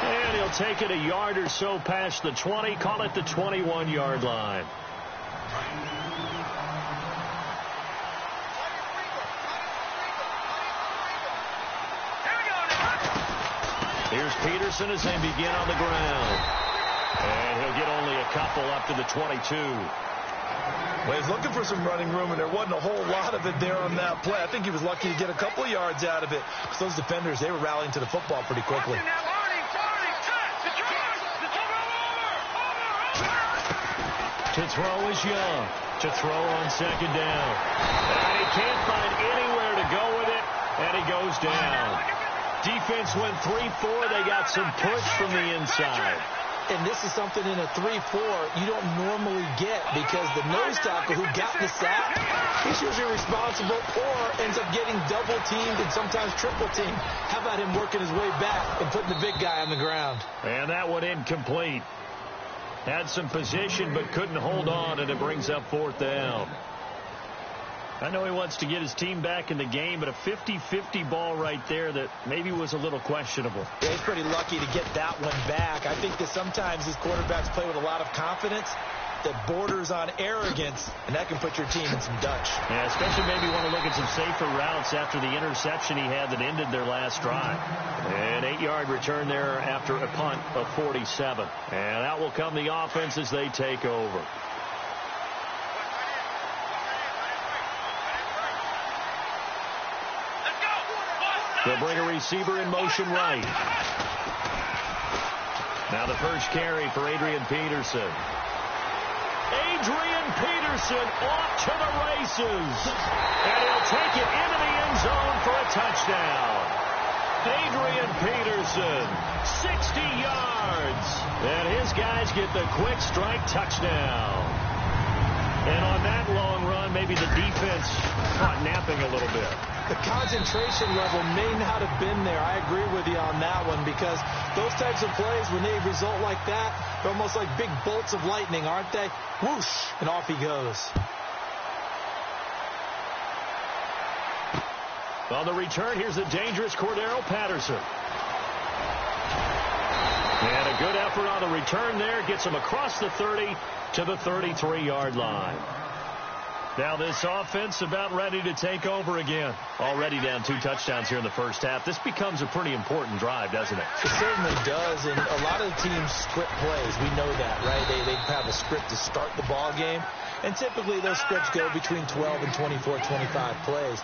And he'll take it a yard or so past the 20, call it the 21-yard line. Here's Peterson as they begin on the ground. And he'll get only a couple up to the 22. Well, he's looking for some running room, and there wasn't a whole lot of it there on that play. I think he was lucky to get a couple of yards out of it, because those defenders, they were rallying to the football pretty quickly. To throw is Young. To throw on 2nd down. And he can't find anywhere to go with it, and he goes down. Defense went 3-4. They got some push from the inside. And this is something in a 3-4 you don't normally get, because the nose tackle who got the sack, he's usually responsible or ends up getting double-teamed and sometimes triple-teamed. How about him working his way back and putting the big guy on the ground? And that one incomplete. Had some position but couldn't hold on, and it brings up 4th down. I know he wants to get his team back in the game, but a 50-50 ball right there that maybe was a little questionable. Yeah, he's pretty lucky to get that one back. I think that sometimes these quarterbacks play with a lot of confidence that borders on arrogance, and that can put your team in some Dutch. Yeah, especially maybe want to look at some safer routes after the interception he had that ended their last drive. An 8-yard return there after a punt of 47. And out will come the offense as they take over. They'll bring a receiver in motion right. Now the first carry for Adrian Peterson. Adrian Peterson off to the races. And he'll take it into the end zone for a touchdown. Adrian Peterson, 60 yards. And his guys get the quick strike touchdown. And on that long run, maybe the defense caught napping a little bit. The concentration level may not have been there. I agree with you on that one, because those types of plays, when they result like that, they're almost like big bolts of lightning, aren't they? Whoosh, and off he goes. On the return, here's the dangerous Cordero Patterson. And a good effort on the return there. Gets him across the 30 to the 33-yard line. Now this offense about ready to take over again. Already down 2 touchdowns here in the first half. This becomes a pretty important drive, doesn't it? It certainly does, and a lot of the teams script plays. We know that, right? They have a script to start the ball game, and typically those scripts go between 12 and 24, 25 plays.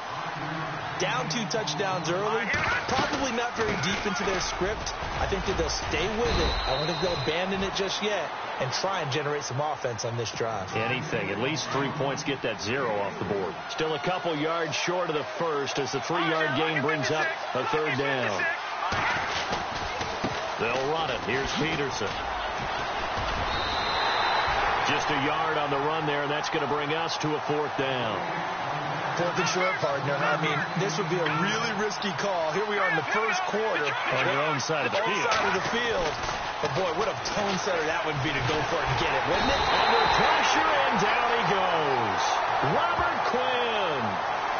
Down 2 touchdowns early, probably not very deep into their script. I think that they'll stay with it. I don't think they'll abandon it just yet and try and generate some offense on this drive. Anything. At least 3 points, get that 0 off the board. Still a couple yards short of the first as the 3-yard gain brings up a 3rd down. They'll run it. Here's Peterson. Just a yard on the run there, and that's going to bring us to a 4th down. 4th and short, partner. I mean, this would be a really risky call. Here we are in the first quarter. On your own side of the field. Side of the field. But, boy, what a tone setter that would be to go for it and get it, wouldn't it? Under pressure, and down he goes. Robert Quinn.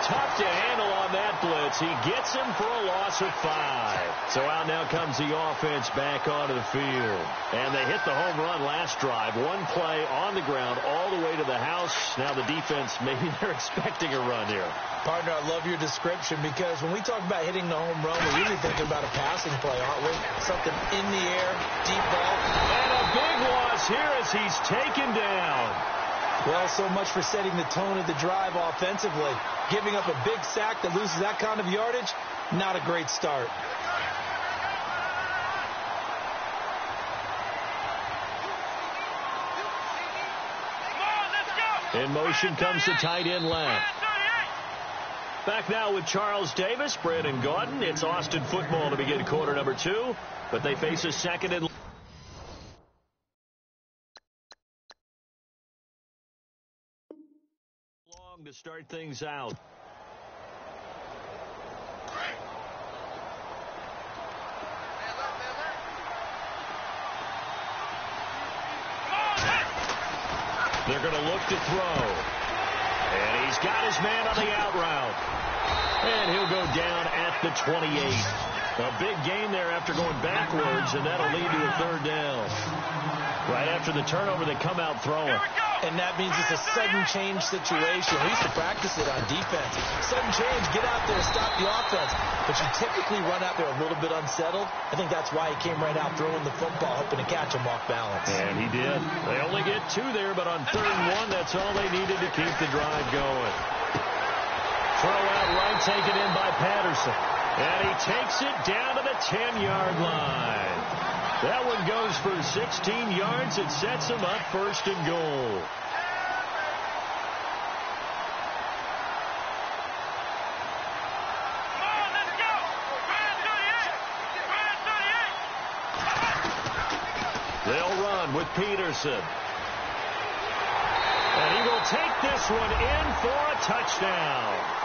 Tough to handle on that blitz. He gets him for a loss of 5. So out now comes the offense back onto the field. And they hit the home run last drive. 1 play on the ground all the way to the house. Now the defense, maybe they're expecting a run here. Partner, I love your description, because when we talk about hitting the home run, we're really thinking about a passing play, aren't we? Something in the air, deep ball. And a big loss here as he's taken down. Well, so much for setting the tone of the drive offensively. Giving up a big sack that loses that kind of yardage, not a great start. In motion comes the tight end left. Back now with Charles Davis, Brandon Gaudin. It's Austin football to begin quarter number 2, but they face a 2nd and long to start things out. They're going to look to throw. And he's got his man on the out route. And he'll go down at the 28. A big gain there after going backwards, and that'll lead to a 3rd down. Right after the turnover, they come out throwing. And that means it's a sudden change situation. We used to practice it on defense. Sudden change, get out there, stop the offense. But you typically run out there a little bit unsettled. I think that's why he came right out throwing the football, hoping to catch him off balance. And he did. They only get 2 there, but on 3rd and 1, that's all they needed to keep the drive going. Throw out right, taken in by Patterson. And he takes it down to the 10-yard line. That one goes for 16 yards. It sets him up 1st and goal. They'll run with Peterson. And he will take this one in for a touchdown.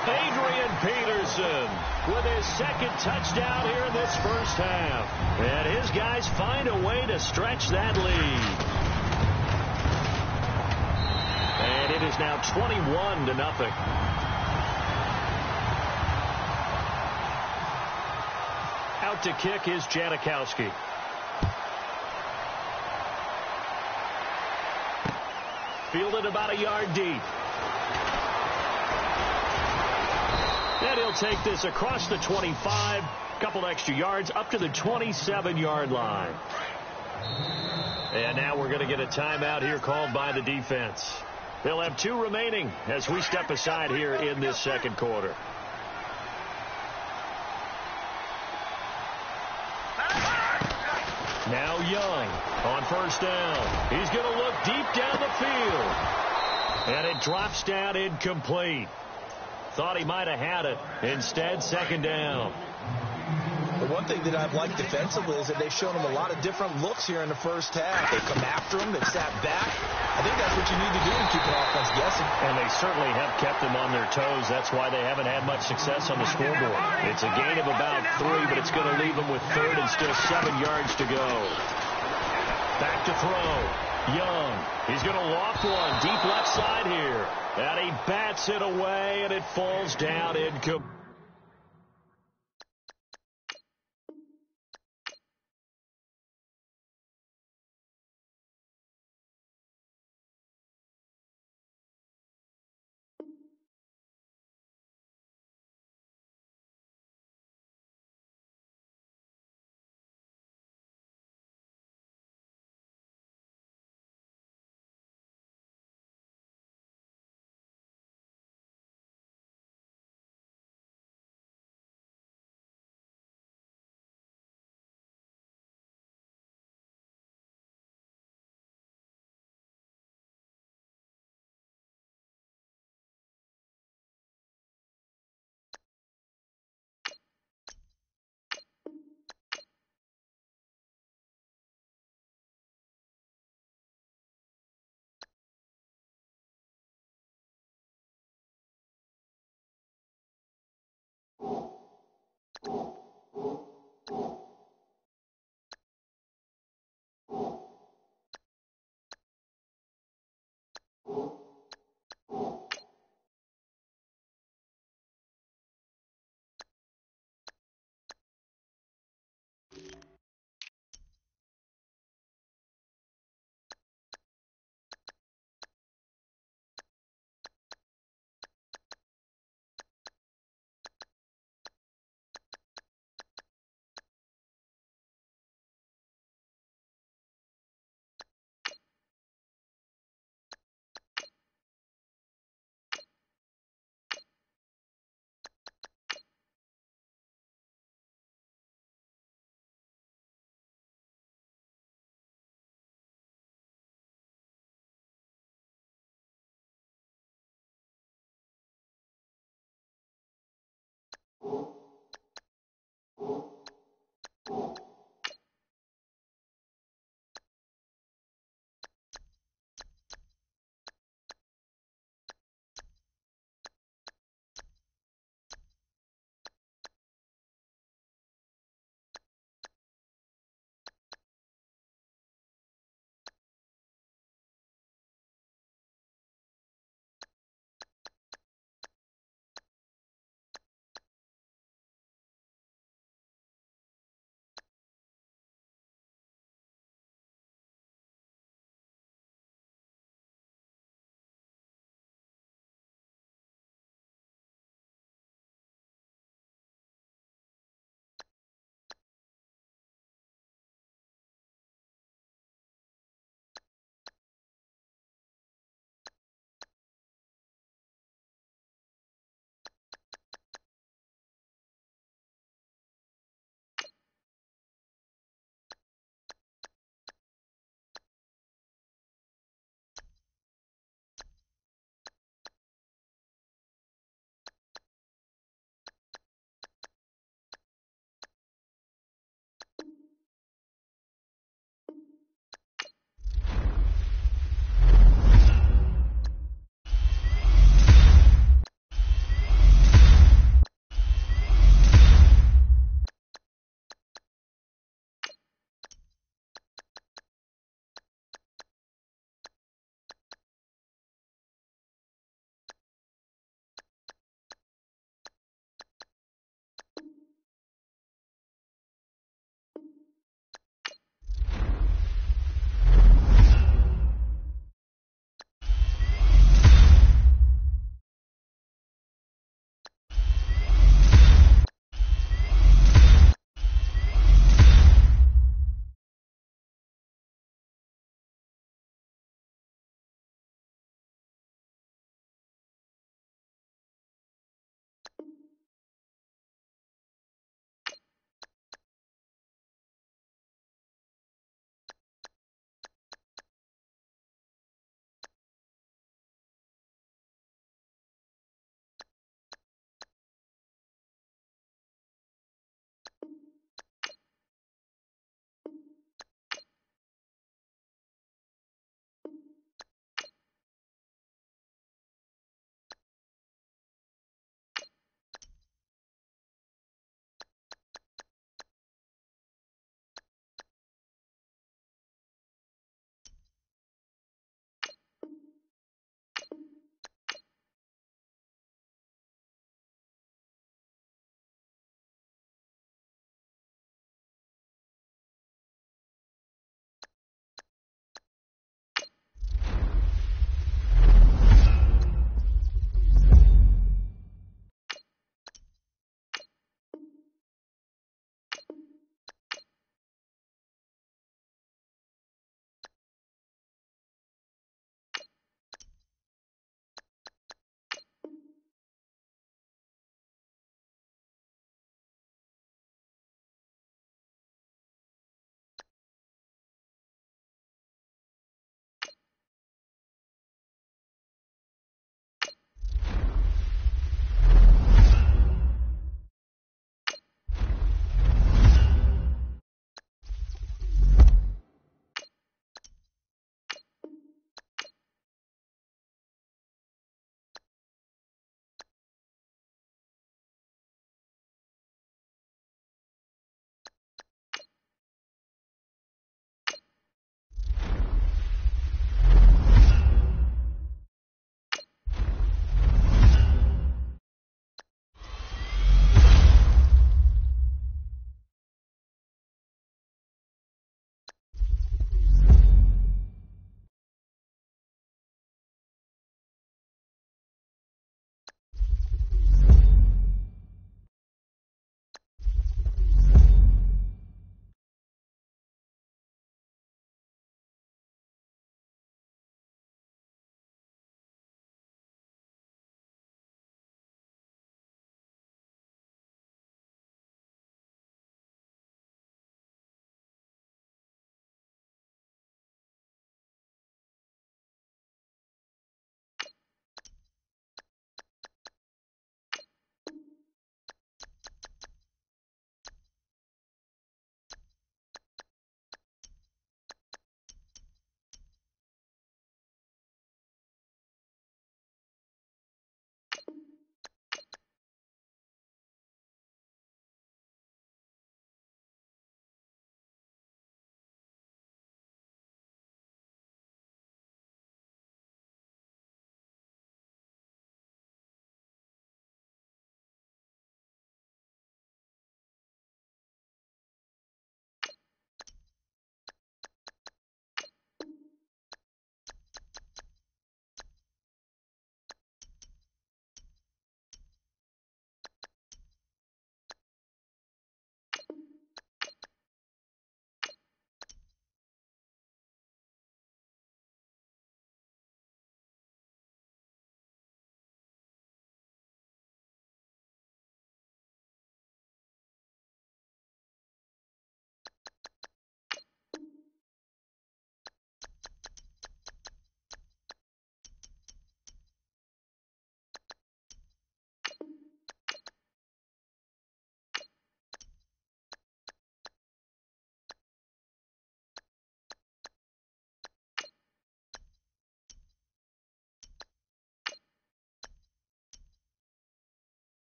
Adrian Peterson with his 2nd touchdown here in this first half. And his guys find a way to stretch that lead. And it is now 21-0. Out to kick is Janikowski. Fielded about a yard deep. And he'll take this across the 25, couple extra yards, up to the 27-yard line. And now we're going to get a timeout here called by the defense. They'll have 2 remaining as we step aside here in this 2nd quarter. Now Young on 1st down. He's going to look deep down the field. And it drops down incomplete. Thought he might have had it. Instead, 2nd down. The one thing that I've liked defensively is that they've shown them a lot of different looks here in the first half. They come after them. They've sat back. I think that's what you need to do to keep an offense guessing. And they certainly have kept them on their toes. That's why they haven't had much success on the scoreboard. It's a gain of about 3, but it's going to leave them with 3rd and still 7 yards to go. Back to throw. Young. He's going to loft one. Deep left side here. And he bats it away, and it falls down incomplete.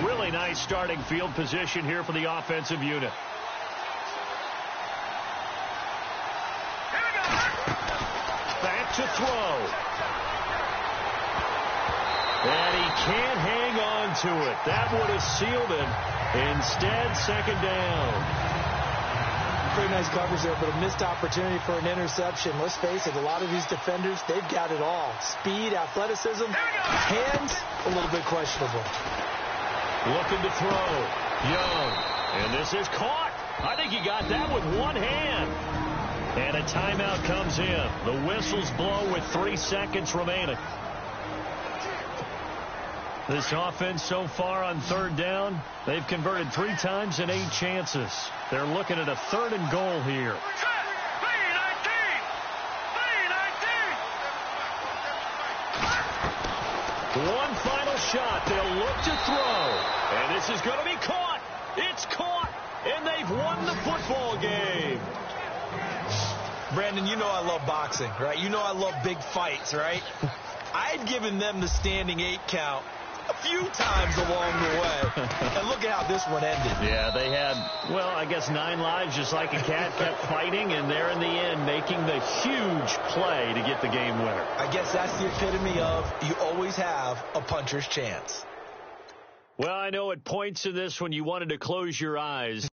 Really nice starting field position here for the offensive unit. Back to throw. And he can't hang on to it. That would have sealed it. Instead, second down. Pretty nice coverage there, but a missed opportunity for an interception. Let's face it, a lot of these defenders, they've got it all. Speed, athleticism, hands, a little bit questionable. Looking to throw. Young. And this is caught. I think he got that with one hand. And a timeout comes in. The whistles blow with 3 seconds remaining. This offense so far on third down, they've converted 3 times in 8 chances. They're looking at a 3rd and goal here. One final shot. They'll look to throw. And this is going to be caught. It's caught. And they've won the football game. Brandon, you know I love boxing, right? You know I love big fights, right? I had given them the standing 8 count a few times along the way. And look at how this one ended. Yeah, they had, well, I guess 9 lives, just like a cat, kept fighting, and they're in the end making the huge play to get the game winner. I guess that's the epitome of you always have a puncher's chance. Well, I know at points in this when you wanted to close your eyes.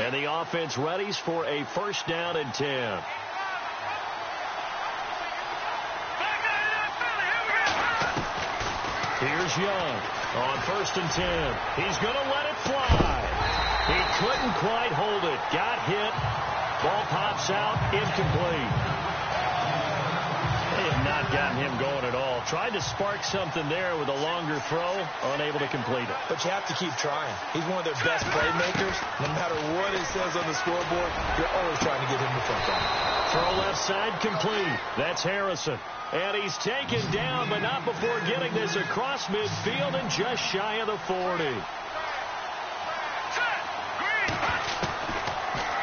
And the offense readies for a first down and 10. Here's Young on first and 10. He's going to let it fly. He couldn't quite hold it. Got hit. Ball pops out. Incomplete. They have not gotten him going at all. Tried to spark something there with a longer throw. Unable to complete it. But you have to keep trying. He's one of their best playmakers. No matter what it says on the scoreboard, you're always trying to get him the football. Throw left side complete. That's Harrison. And he's taken down, but not before getting this across midfield and just shy of the 40.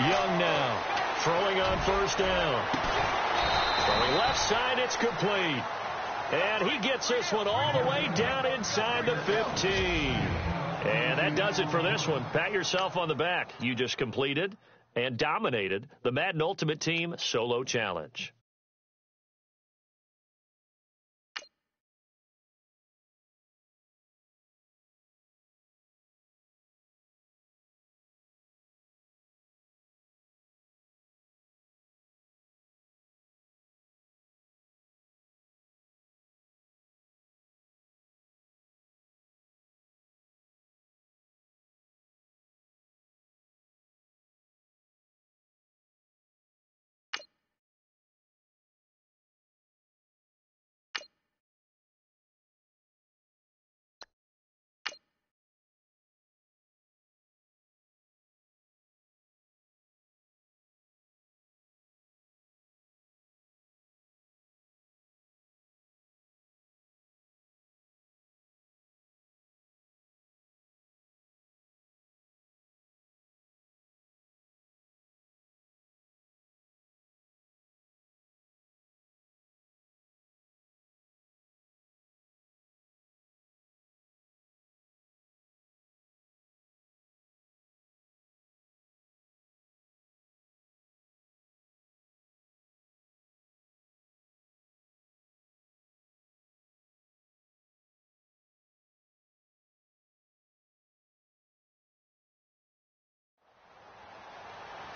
Young now, throwing on first down. Throwing left side, it's complete. And he gets this one all the way down inside the 15. And that does it for this one. Pat yourself on the back. You just completed and dominated the Madden Ultimate Team Solo Challenge.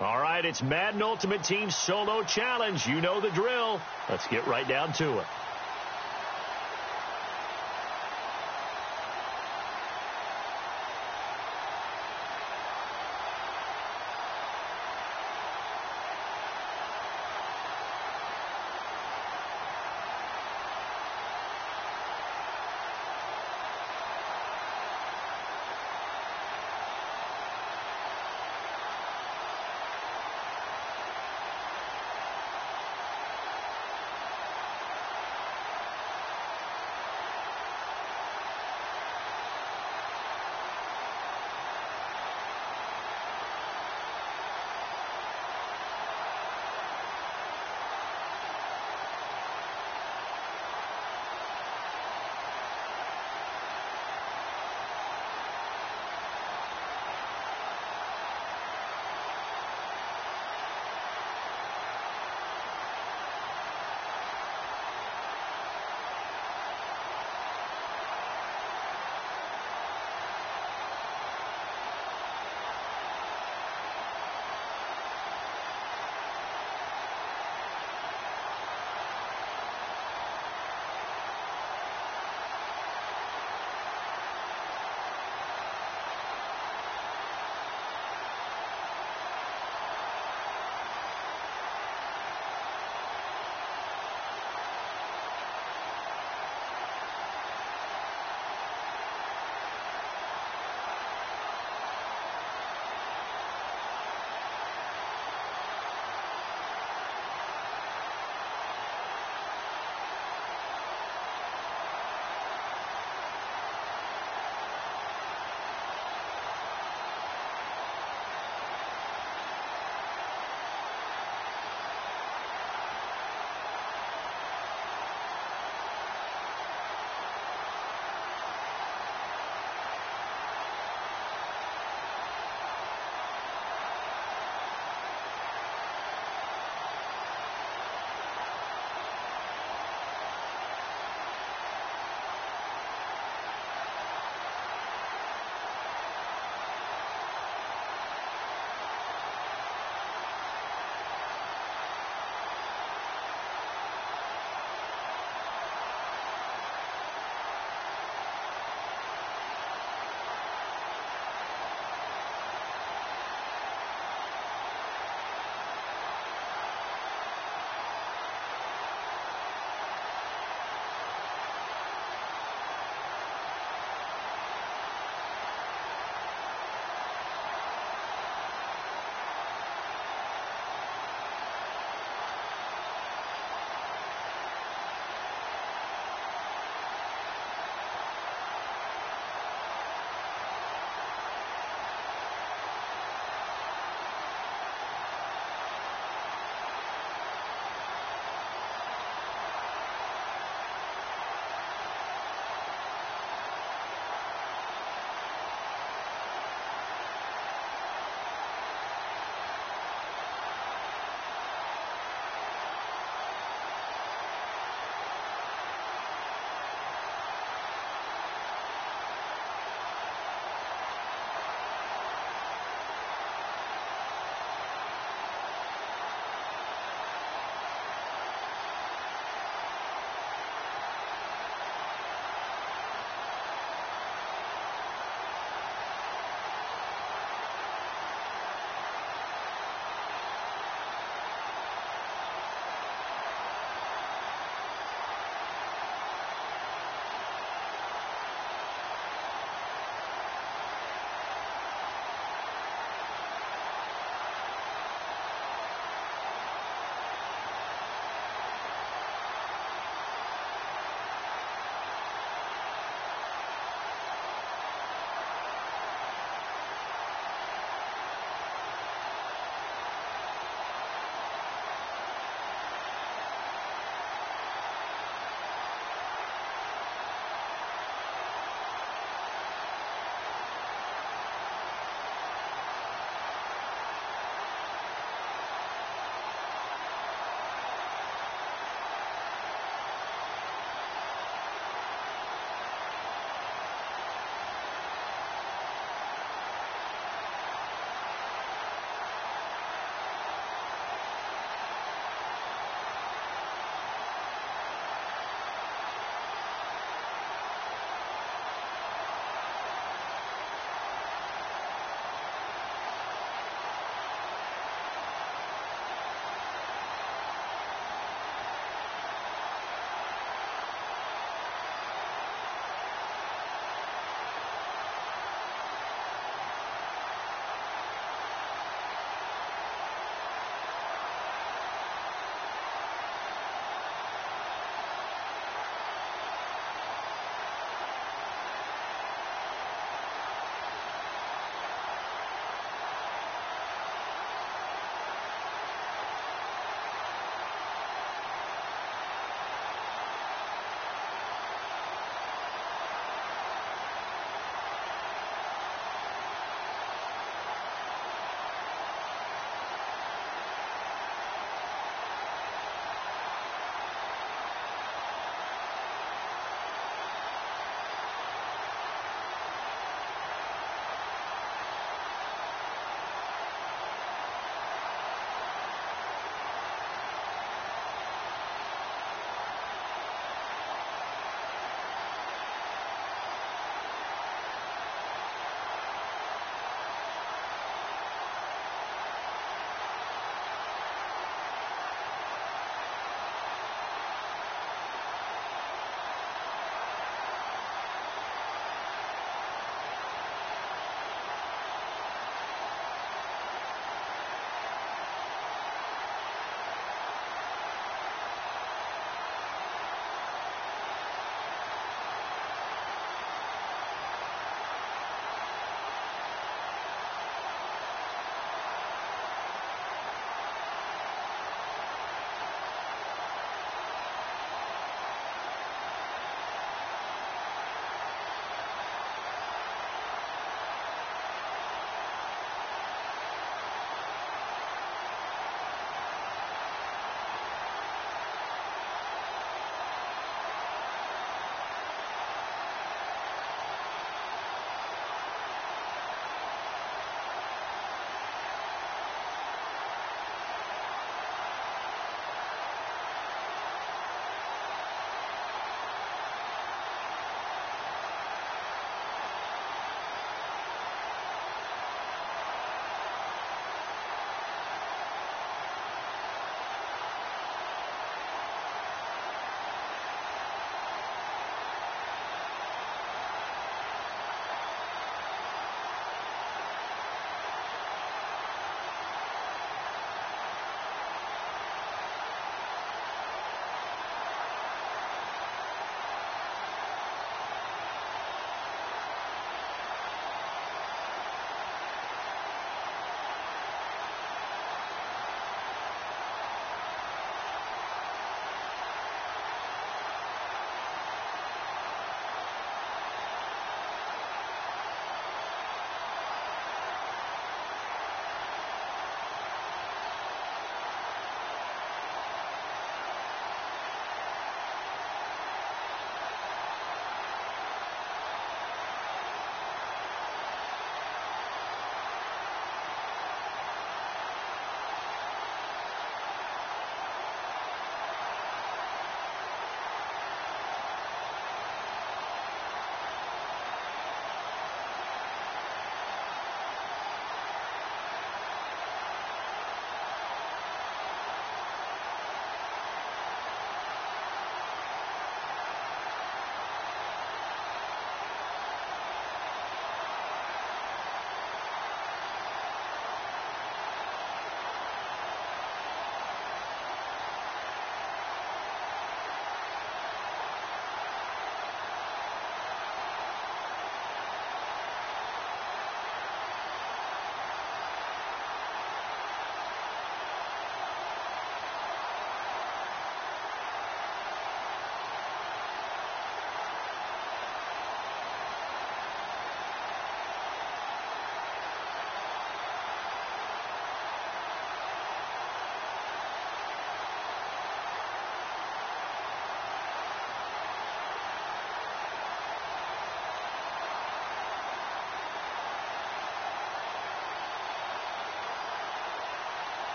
All right, it's Madden Ultimate Team Solo Challenge. You know the drill. Let's get right down to it.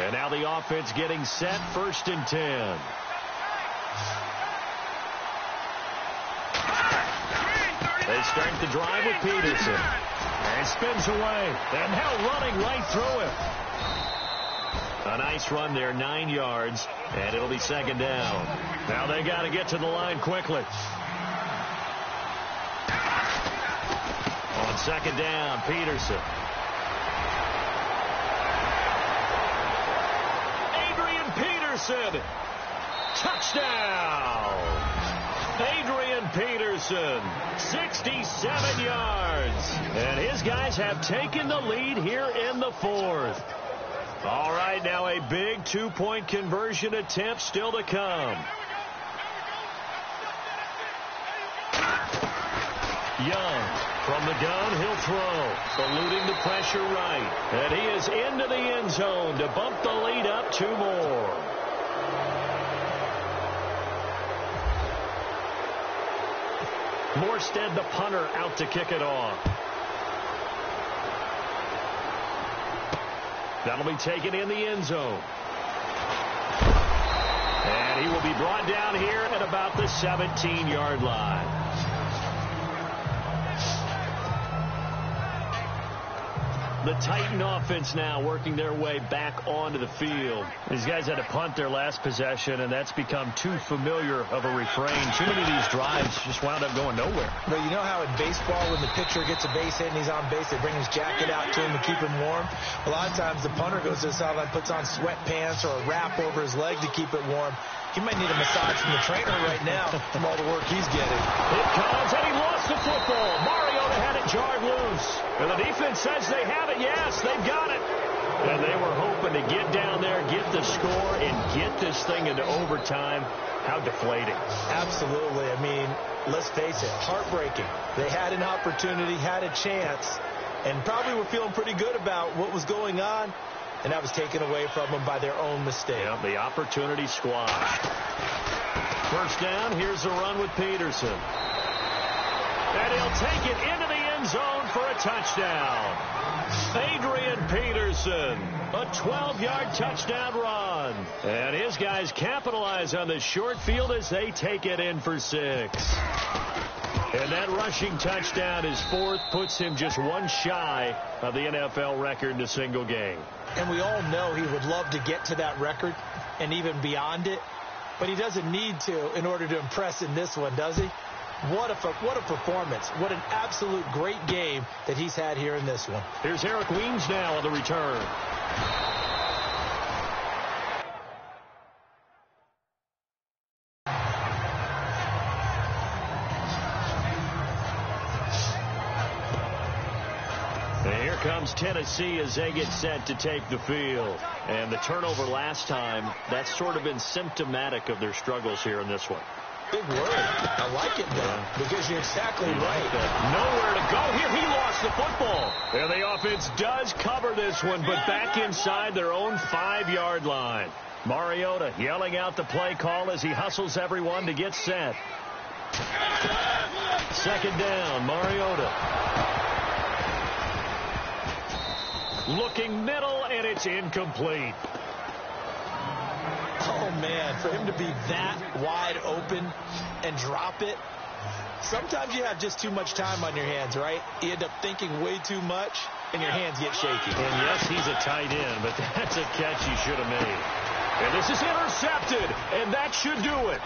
And now the offense getting set, 1st and 10. They start the drive with Peterson. And spins away. And now running right through him. A nice run there, 9 yards. And it'll be 2nd down. Now they got to get to the line quickly. On 2nd down, Peterson. Peterson, touchdown! Adrian Peterson, 67 yards. And his guys have taken the lead here in the 4th. All right, now a big 2-point conversion attempt still to come. Young from the gun, he'll throw, eluding the pressure right. And he is into the end zone to bump the lead up 2 more. Morstead, the punter, out to kick it off. That'll be taken in the end zone. And he will be brought down here at about the 17-yard line. The Titan offense now working their way back onto the field. These guys had to punt their last possession, and that's become too familiar of a refrain. Too many of these drives just wound up going nowhere. But you know how in baseball, when the pitcher gets a base hit and he's on base, they bring his jacket out to him to keep him warm? A lot of times the punter goes to the sideline, puts on sweatpants or a wrap over his leg to keep it warm. He might need a massage from the trainer right now from all the work he's getting. It comes, and he lost the football. Mariota had it jarred loose. And the defense says they have it. Yes, they've got it. And they were hoping to get down there, get the score, and get this thing into overtime. How deflating. Absolutely. I mean, let's face it, heartbreaking. They had an opportunity, had a chance, and probably were feeling pretty good about what was going on. And that was taken away from them by their own mistake. Yeah, the opportunity squashed. 1st down, here's the run with Peterson. And he'll take it into the end zone for a touchdown. Adrian Peterson, a 12-yard touchdown run. And his guys capitalize on the short field as they take it in for 6. And that rushing touchdown, his 4th, puts him just 1 shy of the NFL record in a single game. And we all know he would love to get to that record and even beyond it. But he doesn't need to in order to impress in this one, does he? What a performance. What an absolute great game that he's had here in this one. Here's Eric Weems now on the return. Comes Tennessee as they get set to take the field. And the turnover last time, that's sort of been symptomatic of their struggles here in this one. Big word. I like it, though, because you're exactly right. Nowhere to go here. He lost the football. And the offense does cover this one, but back inside their own 5-yard line. Mariota yelling out the play call as he hustles everyone to get set. 2nd down, Mariota. Looking middle, and it's incomplete. Oh, man, for him to be that wide open and drop it. Sometimes you have just too much time on your hands, right? You end up thinking way too much, and your hands get shaky. And yes, he's a tight end, but that's a catch he should have made. And this is intercepted, and that should do it.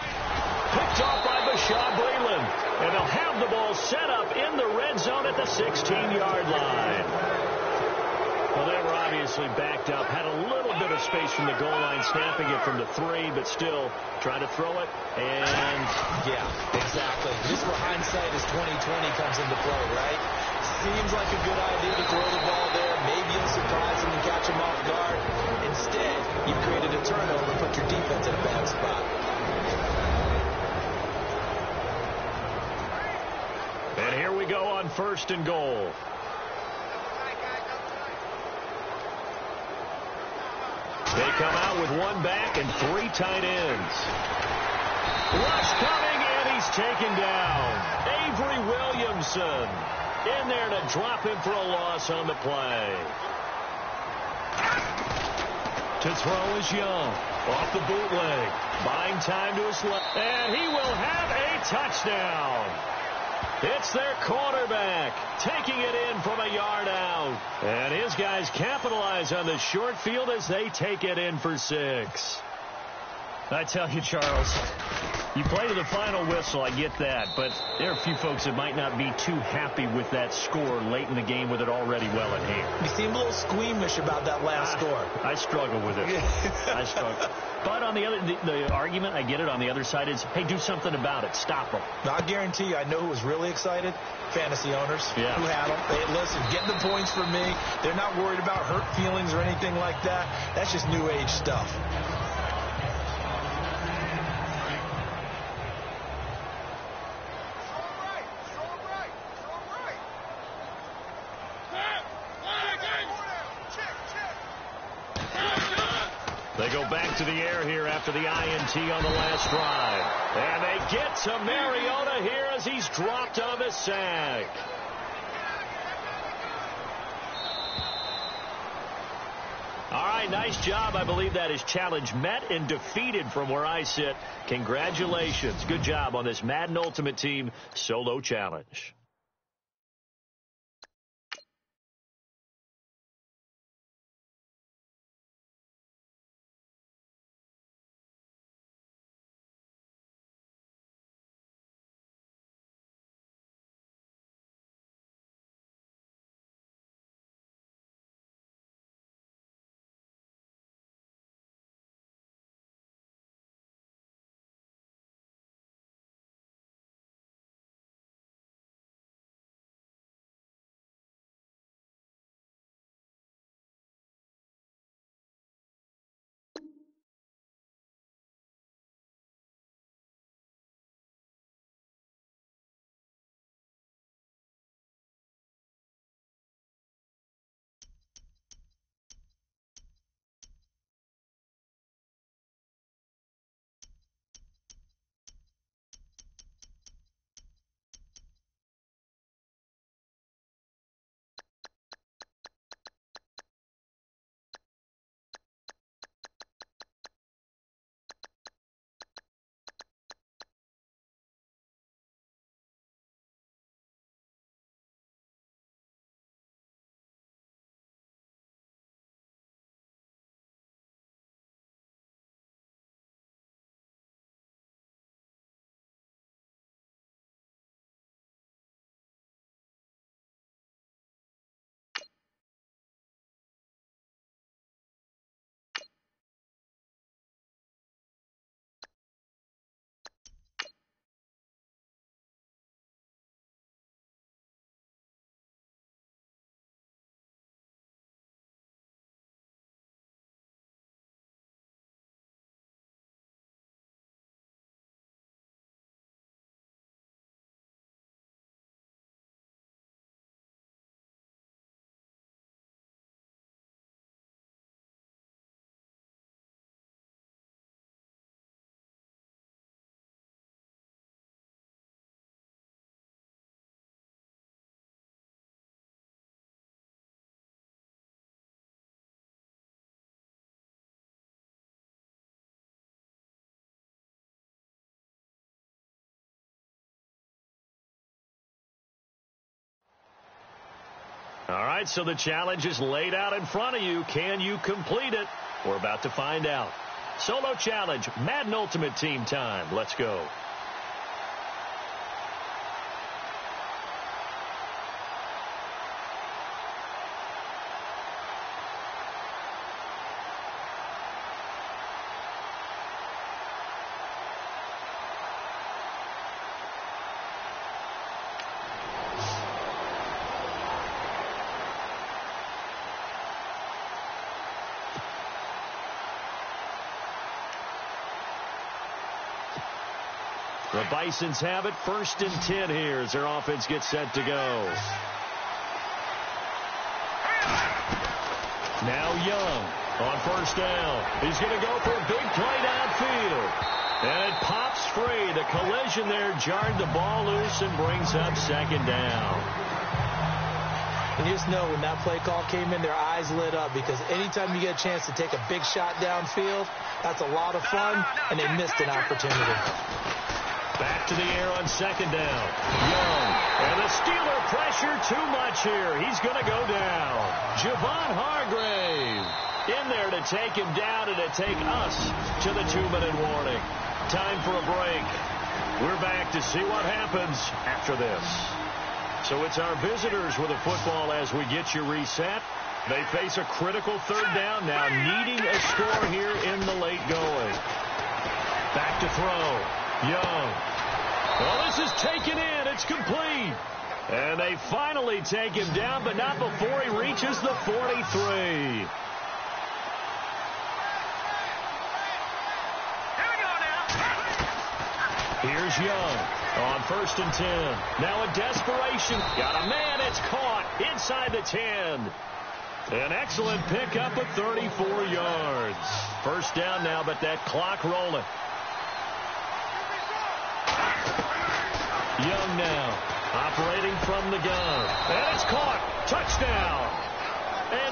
Picked off by Bashaud Breeland. And they'll have the ball set up in the red zone at the 16-yard line. Well, they were obviously backed up, had a little bit of space from the goal line, snapping it from the 3, but still trying to throw it, and... Yeah, exactly. This is where hindsight is 20/20 comes into play, right? Seems like a good idea to throw the ball there. Maybe you'll surprise him and catch him off guard. Instead, you created a turnover and put your defense in a bad spot. And here we go on 1st and goal. They come out with 1 back and 3 tight ends. Rush coming, and he's taken down. Avery Williamson in there to drop him for a loss on the play. To throw is Young. Off the bootleg. Buying time to his left. And he will have a touchdown. It's their quarterback taking it in from a yard out. And his guys capitalize on the short field as they take it in for 6. I tell you, Charles, you play to the final whistle, I get that, but there are a few folks that might not be too happy with that score late in the game with it already well in hand. You seem a little squeamish about that last score. I struggle with it. I struggle. But on the argument, I get it, on the other side is, hey, do something about it. Stop them. Now, I guarantee you, I know who was really excited. Fantasy owners who had them. They, listen, get the points for me. They're not worried about hurt feelings or anything like that. That's just new age stuff. They go back to the air here after the INT on the last drive. And they get to Mariota here as he's dropped on the sack. All right, nice job. I believe that is challenge met and defeated from where I sit. Congratulations. Good job on this Madden Ultimate Team solo challenge. All right, so the challenge is laid out in front of you. Can you complete it? We're about to find out. Solo challenge, Madden Ultimate Team time. Let's go. The Bisons have it 1st and 10 here as their offense gets set to go. Now Young on 1st down. He's going to go for a big play downfield. And it pops free. The collision there jarred the ball loose and brings up 2nd down. And you just know when that play call came in, their eyes lit up, because anytime you get a chance to take a big shot downfield, that's a lot of fun, and they missed an opportunity. Back to the air on second down. Young. And the Steeler pressure too much here. He's going to go down. Javon Hargrave in there to take him down and to take us to the 2-minute warning. Time for a break. We're back to see what happens after this. So it's our visitors with the football as we get you reset. They face a critical third down now, needing a score here in the late going. Back to throw. Young. Well, this is taken in. It's complete. And they finally take him down, but not before he reaches the 43. Here's Young on 1st and 10. Now a desperation. Got a man. It's caught inside the 10. An excellent pickup of 34 yards. First down now, but that clock rolling. Young now, operating from the gun. And it's caught. Touchdown.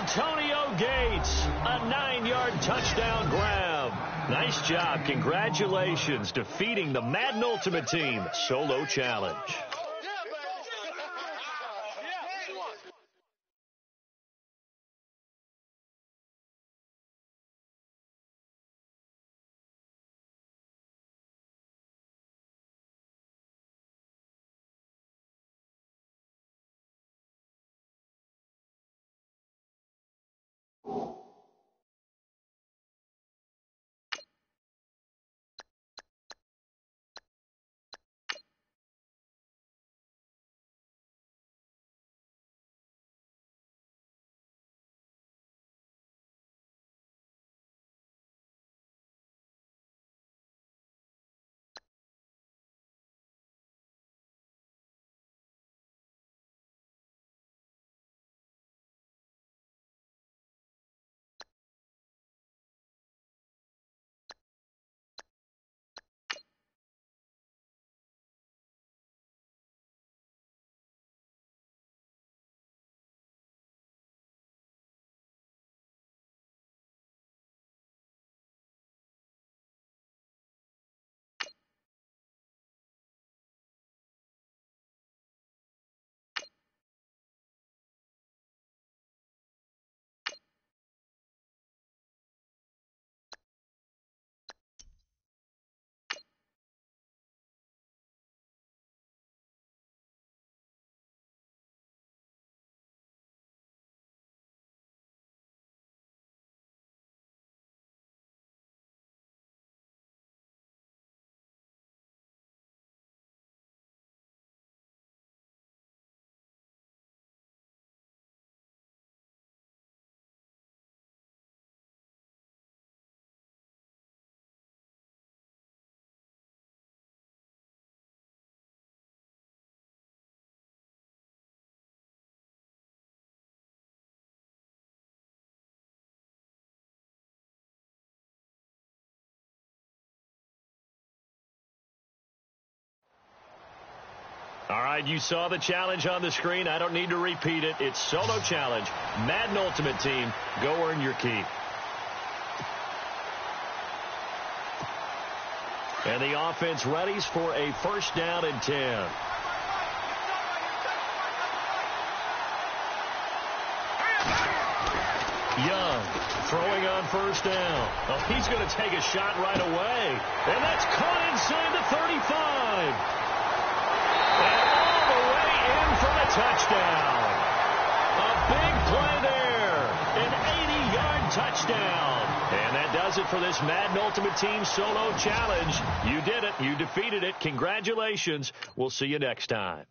Antonio Gates, a 9-yard touchdown grab. Nice job. Congratulations, defeating the Madden Ultimate Team solo challenge. All right, you saw the challenge on the screen. I don't need to repeat it. It's solo challenge. Madden Ultimate Team, go earn your keep. And the offense readies for a 1st down and 10. Young throwing on 1st down. Oh, he's going to take a shot right away. And that's caught inside the 35. And all the way in for the touchdown. A big play there. An 80-yard touchdown. And that does it for this Madden Ultimate Team Solo Challenge. You did it. You defeated it. Congratulations. We'll see you next time.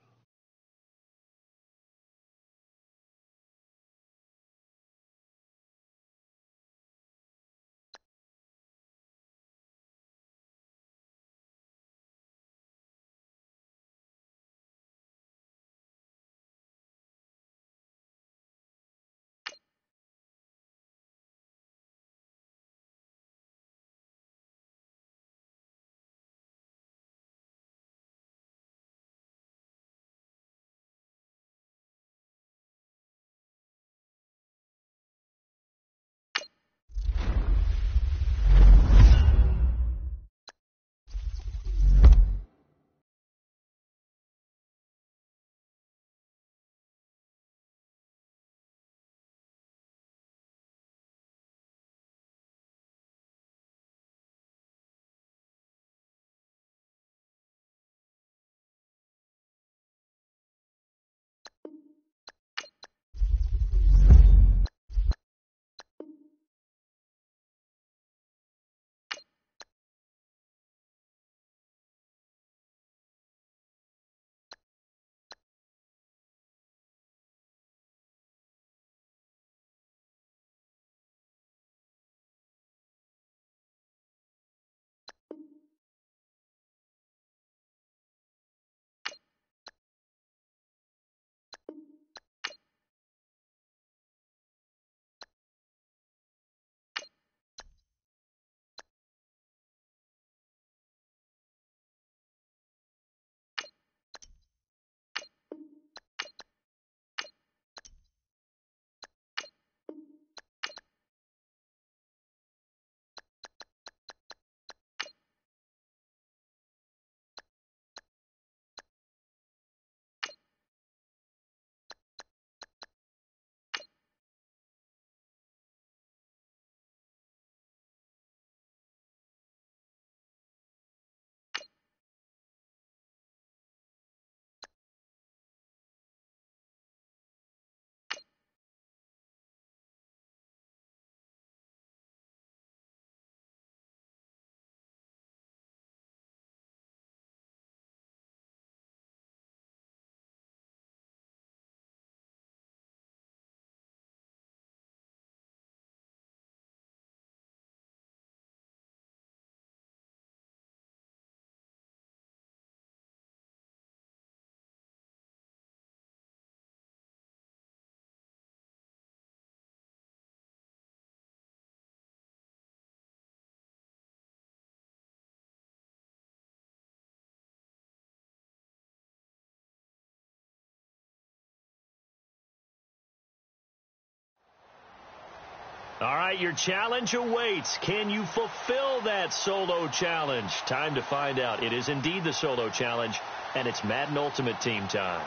All right, your challenge awaits. Can you fulfill that solo challenge? Time to find out. It is indeed the solo challenge, and it's Madden Ultimate Team time.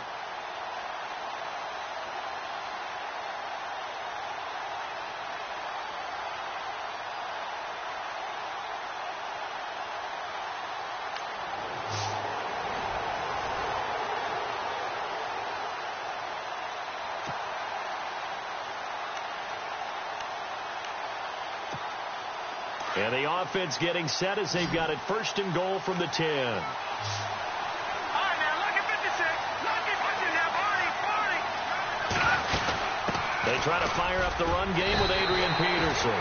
And the offense getting set as they've got it first and goal from the 10. All right, man, look at 56. Look at 50 now, Barney. They try to fire up the run game with Adrian Peterson.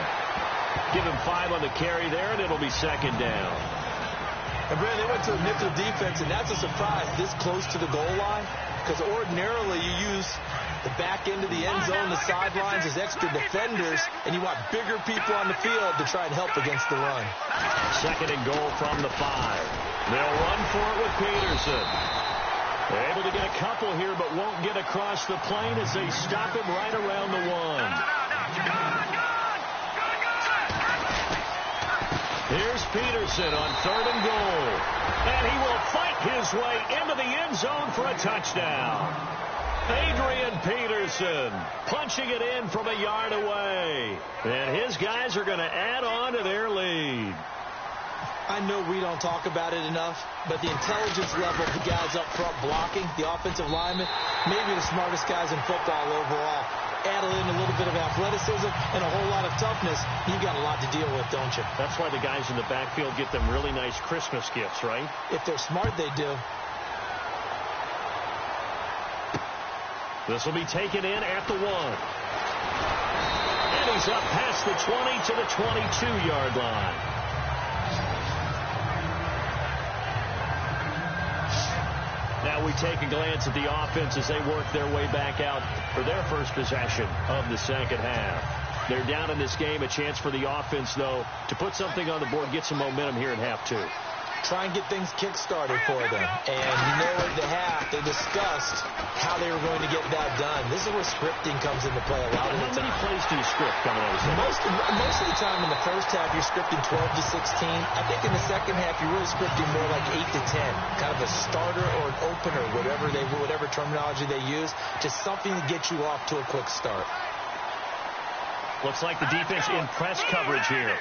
Give him 5 on the carry there, and it'll be second down. And Brandon, they went to a nickel defense, and that's a surprise this close to the goal line, because ordinarily you use the back end of the end zone, the sidelines as extra defenders, and you want bigger people on the field to try and help against the run. Second and goal from the 5. They'll run for it with Peterson. They're able to get a couple here, but won't get across the plane as they stop him right around the 1. Here's Peterson on third and goal. And he will fight his way into the end zone for a touchdown. Adrian Peterson punching it in from a yard away. And his guys are going to add on to their lead. I know we don't talk about it enough, but the intelligence level of the guys up front blocking, the offensive linemen, maybe the smartest guys in football overall. Add in a little bit of athleticism and a whole lot of toughness, you've got a lot to deal with, don't you? That's why the guys in the backfield get them really nice Christmas gifts, right? If they're smart, they do. This will be taken in at the 1. And he's up past the 20 to the 22-yard line. Now we take a glance at the offense as they work their way back out for their first possession of the second half. They're down in this game. A chance for the offense, though, to put something on the board, get some momentum here in half 2. Try and get things kick-started for them. And you know at the half, they discussed how they were going to get that done. This is where scripting comes into play a lot of the time. How many plays do you script coming out of this? Most of the time in the first half, you're scripting 12 to 16. I think in the second half, you're really scripting more like 8 to 10. Kind of a starter or an opener, whatever terminology they use. Just something to get you off to a quick start. Looks like the defense in press coverage here.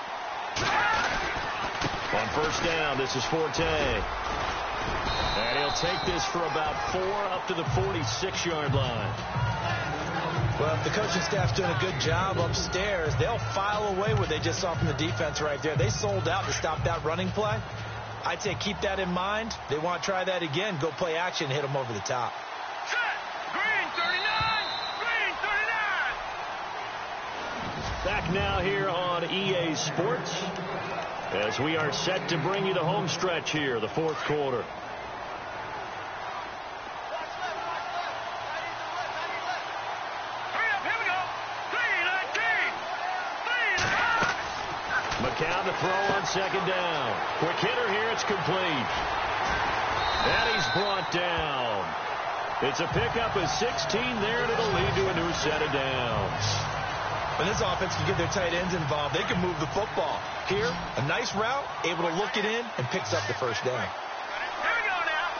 On first down, this is Forte. And he'll take this for about 4 up to the 46-yard line. Well, if the coaching staff's doing a good job upstairs, they'll file away what they just saw from the defense right there. They sold out to stop that running play. I'd say keep that in mind. They want to try that again. Go play action, hit them over the top. Set. Green 39. Green 39. Back now here on EA Sports, as we are set to bring you the home stretch here, the fourth quarter. Hurry up, here we go. 3-19. McCown to throw on second down. Quick hitter here, it's complete. And he's brought down. It's a pickup of 16 there, and it'll lead to a new set of downs. When this offense can get their tight ends involved, they can move the football. Here, a nice route, able to look it in, and picks up the first down. Here we go now.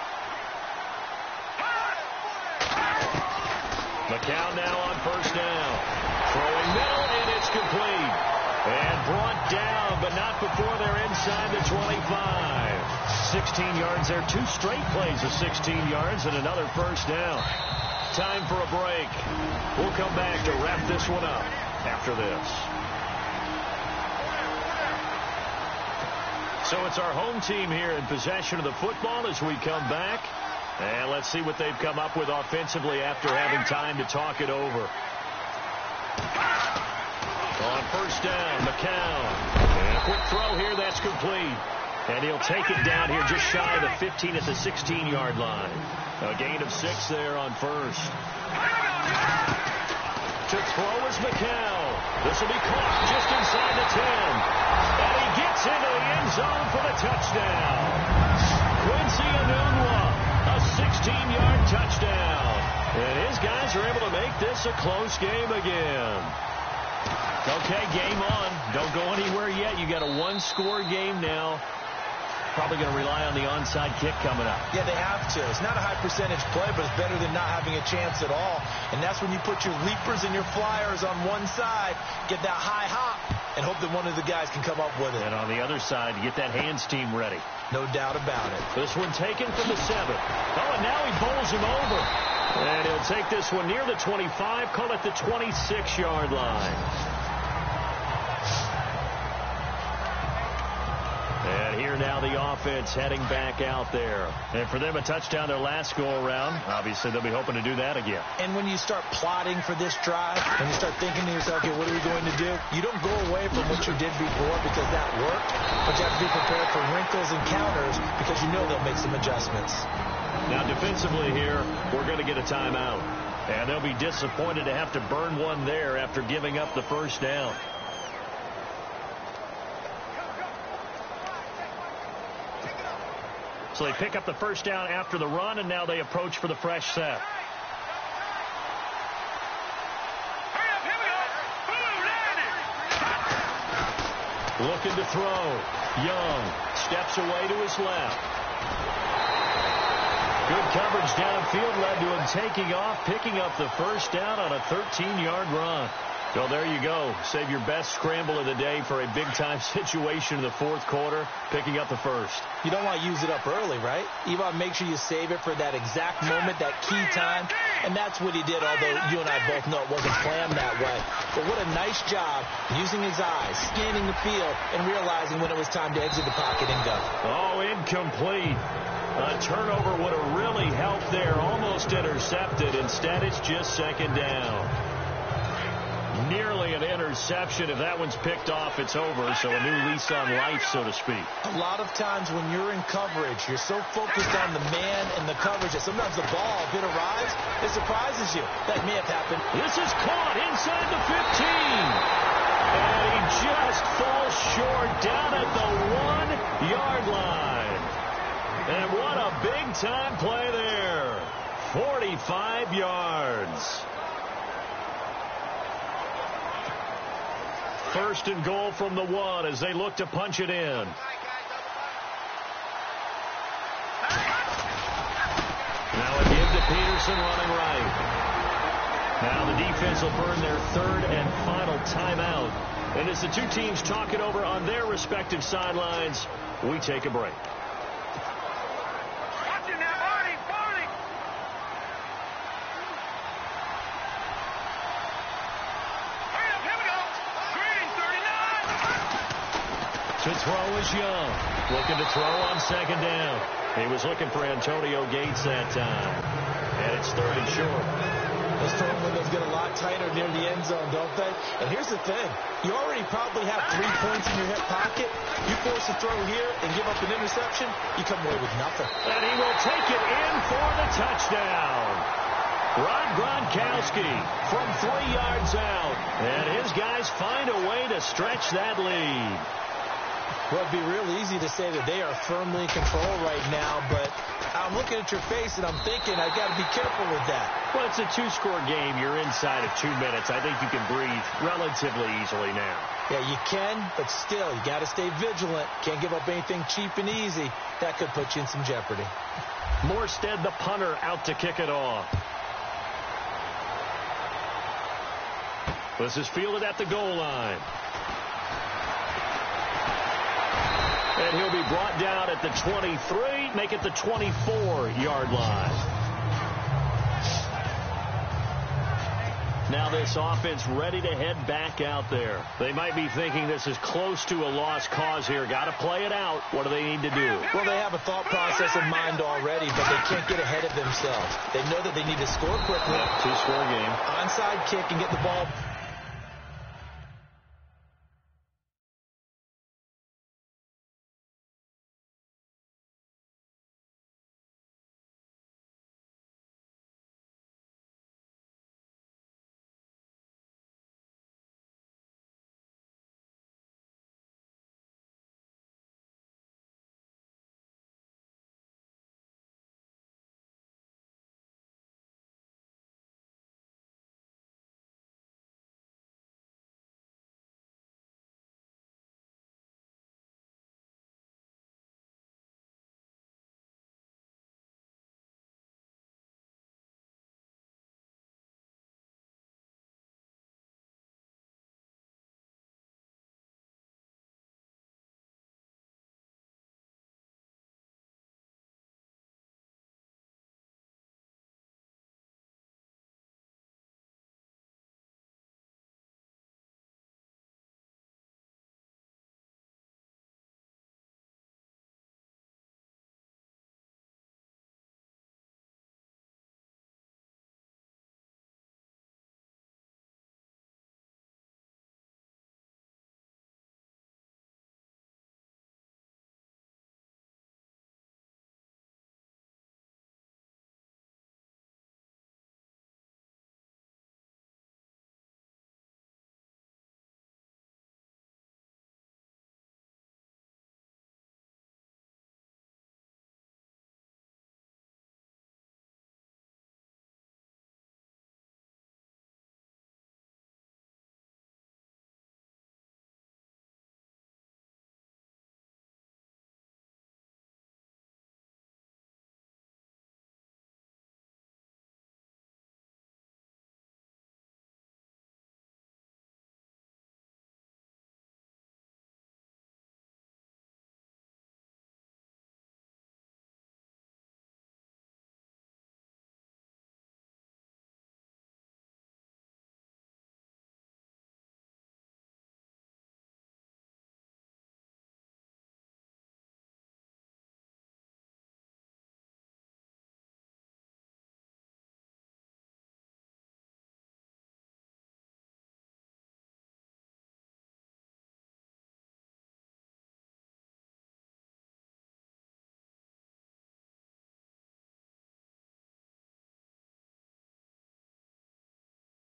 McCown now on first down. Throwing middle, and it's complete. And brought down, but not before they're inside the 25. 16 yards there. 2 straight plays of 16 yards and another first down. Time for a break. We'll come back to wrap this one up after this. So it's our home team here in possession of the football as we come back. And let's see what they've come up with offensively after having time to talk it over. On first down, McCown. And a quick throw here, that's complete. And he'll take it down here just shy of the 15 at the 16-yard line. A gain of 6 there on first. To throw is McCown. This will be caught just inside the 10. And he gets into the end zone for the touchdown. Quincy Enunwa, a 16-yard touchdown. And his guys are able to make this a close game again. They'll Okay, game on. Don't go anywhere yet. You got a one-score game now. Probably going to rely on the onside kick coming up. Yeah, they have to. It's not a high percentage play, but it's better than not having a chance at all. And that's when you put your leapers and your flyers on one side, get that high hop, and hope that one of the guys can come up with it. And on the other side, get that hands team ready. No doubt about it. This one taken from the 7. Oh, and now he bowls him over. And he'll take this one near the 25, call it the 26-yard line. And here now the offense heading back out there. And for them, a touchdown their last go-around. Obviously, they'll be hoping to do that again. And when you start plotting for this drive, when you start thinking to yourself, okay, what are we going to do? You don't go away from what you did before because that worked, but you have to be prepared for wrinkles and counters because you know they'll make some adjustments. Now, defensively here, we're going to get a timeout. And they'll be disappointed to have to burn one there after giving up the first down. So they pick up the first down after the run, and now they approach for the fresh set. Looking to throw. Young steps away to his left. Good coverage downfield led to him taking off, picking up the first down on a 13-yard run. Well, there you go. Save your best scramble of the day for a big-time situation in the fourth quarter, picking up the first. You don't want to use it up early, right? You want to make sure you save it for that exact moment, that key time, and that's what he did, although you and I both know it wasn't planned that way. But what a nice job using his eyes, scanning the field, and realizing when it was time to exit the pocket and go. Oh, incomplete. A turnover would have really helped there. Almost intercepted. Instead, it's just second down. Nearly an interception. If that one's picked off, it's over. So a new lease on life, so to speak. A lot of times when you're in coverage, you're so focused on the man and the coverage that sometimes the ball, if it arrives, it surprises you. That may have happened. This is caught inside the 15. And he just falls short down at the 1-yard line. And what a big-time play there. 45 yards. First and goal from the 1 as they look to punch it in. Now a give to Peterson running right. Now the defense will burn their third and final timeout. And as the two teams talk it over on their respective sidelines, we take a break. To throw is Young. Looking to throw on second down. He was looking for Antonio Gates that time. And it's third and short. Those throwing windows get a lot tighter near the end zone, don't they? And here's the thing. You already probably have 3 points in your hip pocket. You force a throw here and give up an interception, you come away with nothing. And he will take it in for the touchdown. Rob Gronkowski from 3 yards out. And his guys find a way to stretch that lead. Well, it'd be real easy to say that they are firmly in control right now, but I'm looking at your face and I'm thinking I've got to be careful with that. Well, it's a 2-score game. You're inside of 2 minutes. I think you can breathe relatively easily now. Yeah, you can, but still, you got to stay vigilant. Can't give up anything cheap and easy. That could put you in some jeopardy. Morstead, the punter, out to kick it off. This is fielded at the goal line. And he'll be brought down at the 23, make it the 24-yard line. Now this offense ready to head back out there. They might be thinking this is close to a lost cause here. Got to play it out. What do they need to do? Well, they have a thought process in mind already, but they can't get ahead of themselves. They know that they need to score quickly. 2-score game. Onside kick and get the ball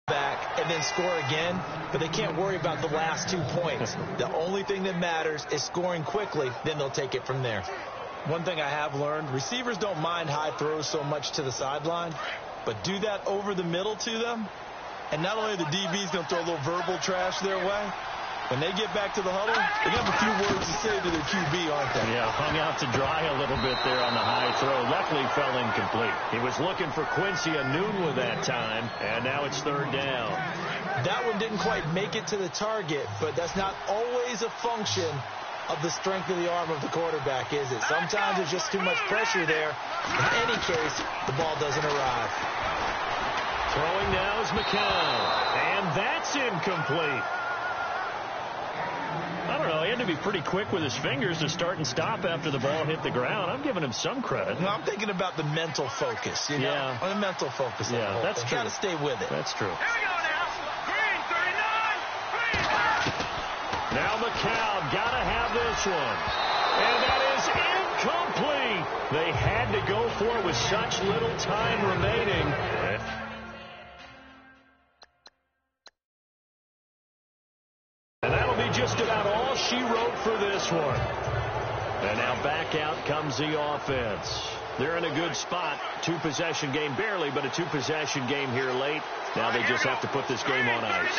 back and then score again, but they can't worry about the last 2 points. The only thing that matters is scoring quickly, then they'll take it from there. One thing I have learned, receivers don't mind high throws so much to the sideline, but do that over the middle to them, and not only are the DBs going to throw a little verbal trash their way, when they get back to the huddle, they have a few words to say to their QB, aren't they? Yeah, hung out to dry a little bit there on the high throw. Luckily fell incomplete. He was looking for Quincy Enunwa that time, and now it's third down. That one didn't quite make it to the target, but that's not always a function of the strength of the arm of the quarterback, is it? Sometimes there's just too much pressure there. In any case, the ball doesn't arrive. Throwing now is McCown, and that's incomplete. I don't know. He had to be pretty quick with his fingers to start and stop after the ball hit the ground. I'm giving him some credit. Well, I'm thinking about the mental focus, you know? Yeah. The mental focus. Yeah, that's true. Got to stay with it. That's true. Here we go now. Green, 39. Green. Now McCown got to have this one. And that is incomplete. They had to go for it with such little time remaining. And that'll be just about all she wrote for this one. And now back out comes the offense. They're in a good spot. Two-possession game, barely, but a two-possession game here late. Now they just have to put this game on ice.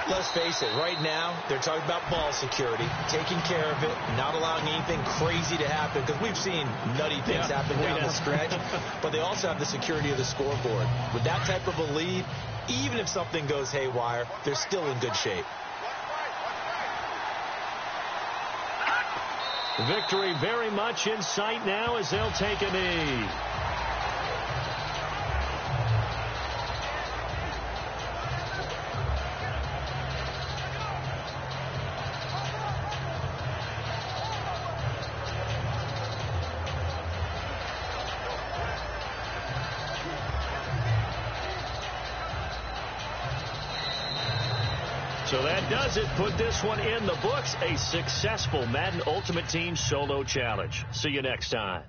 Let's face it, right now, they're talking about ball security, taking care of it, not allowing anything crazy to happen, because we've seen nutty things happen down the stretch, but they also have the security of the scoreboard. With that type of a lead, even if something goes haywire, they're still in good shape. Victory very much in sight now as they'll take a knee. So that does it. Put this one in the books. A successful Madden Ultimate Team Solo Challenge. See you next time.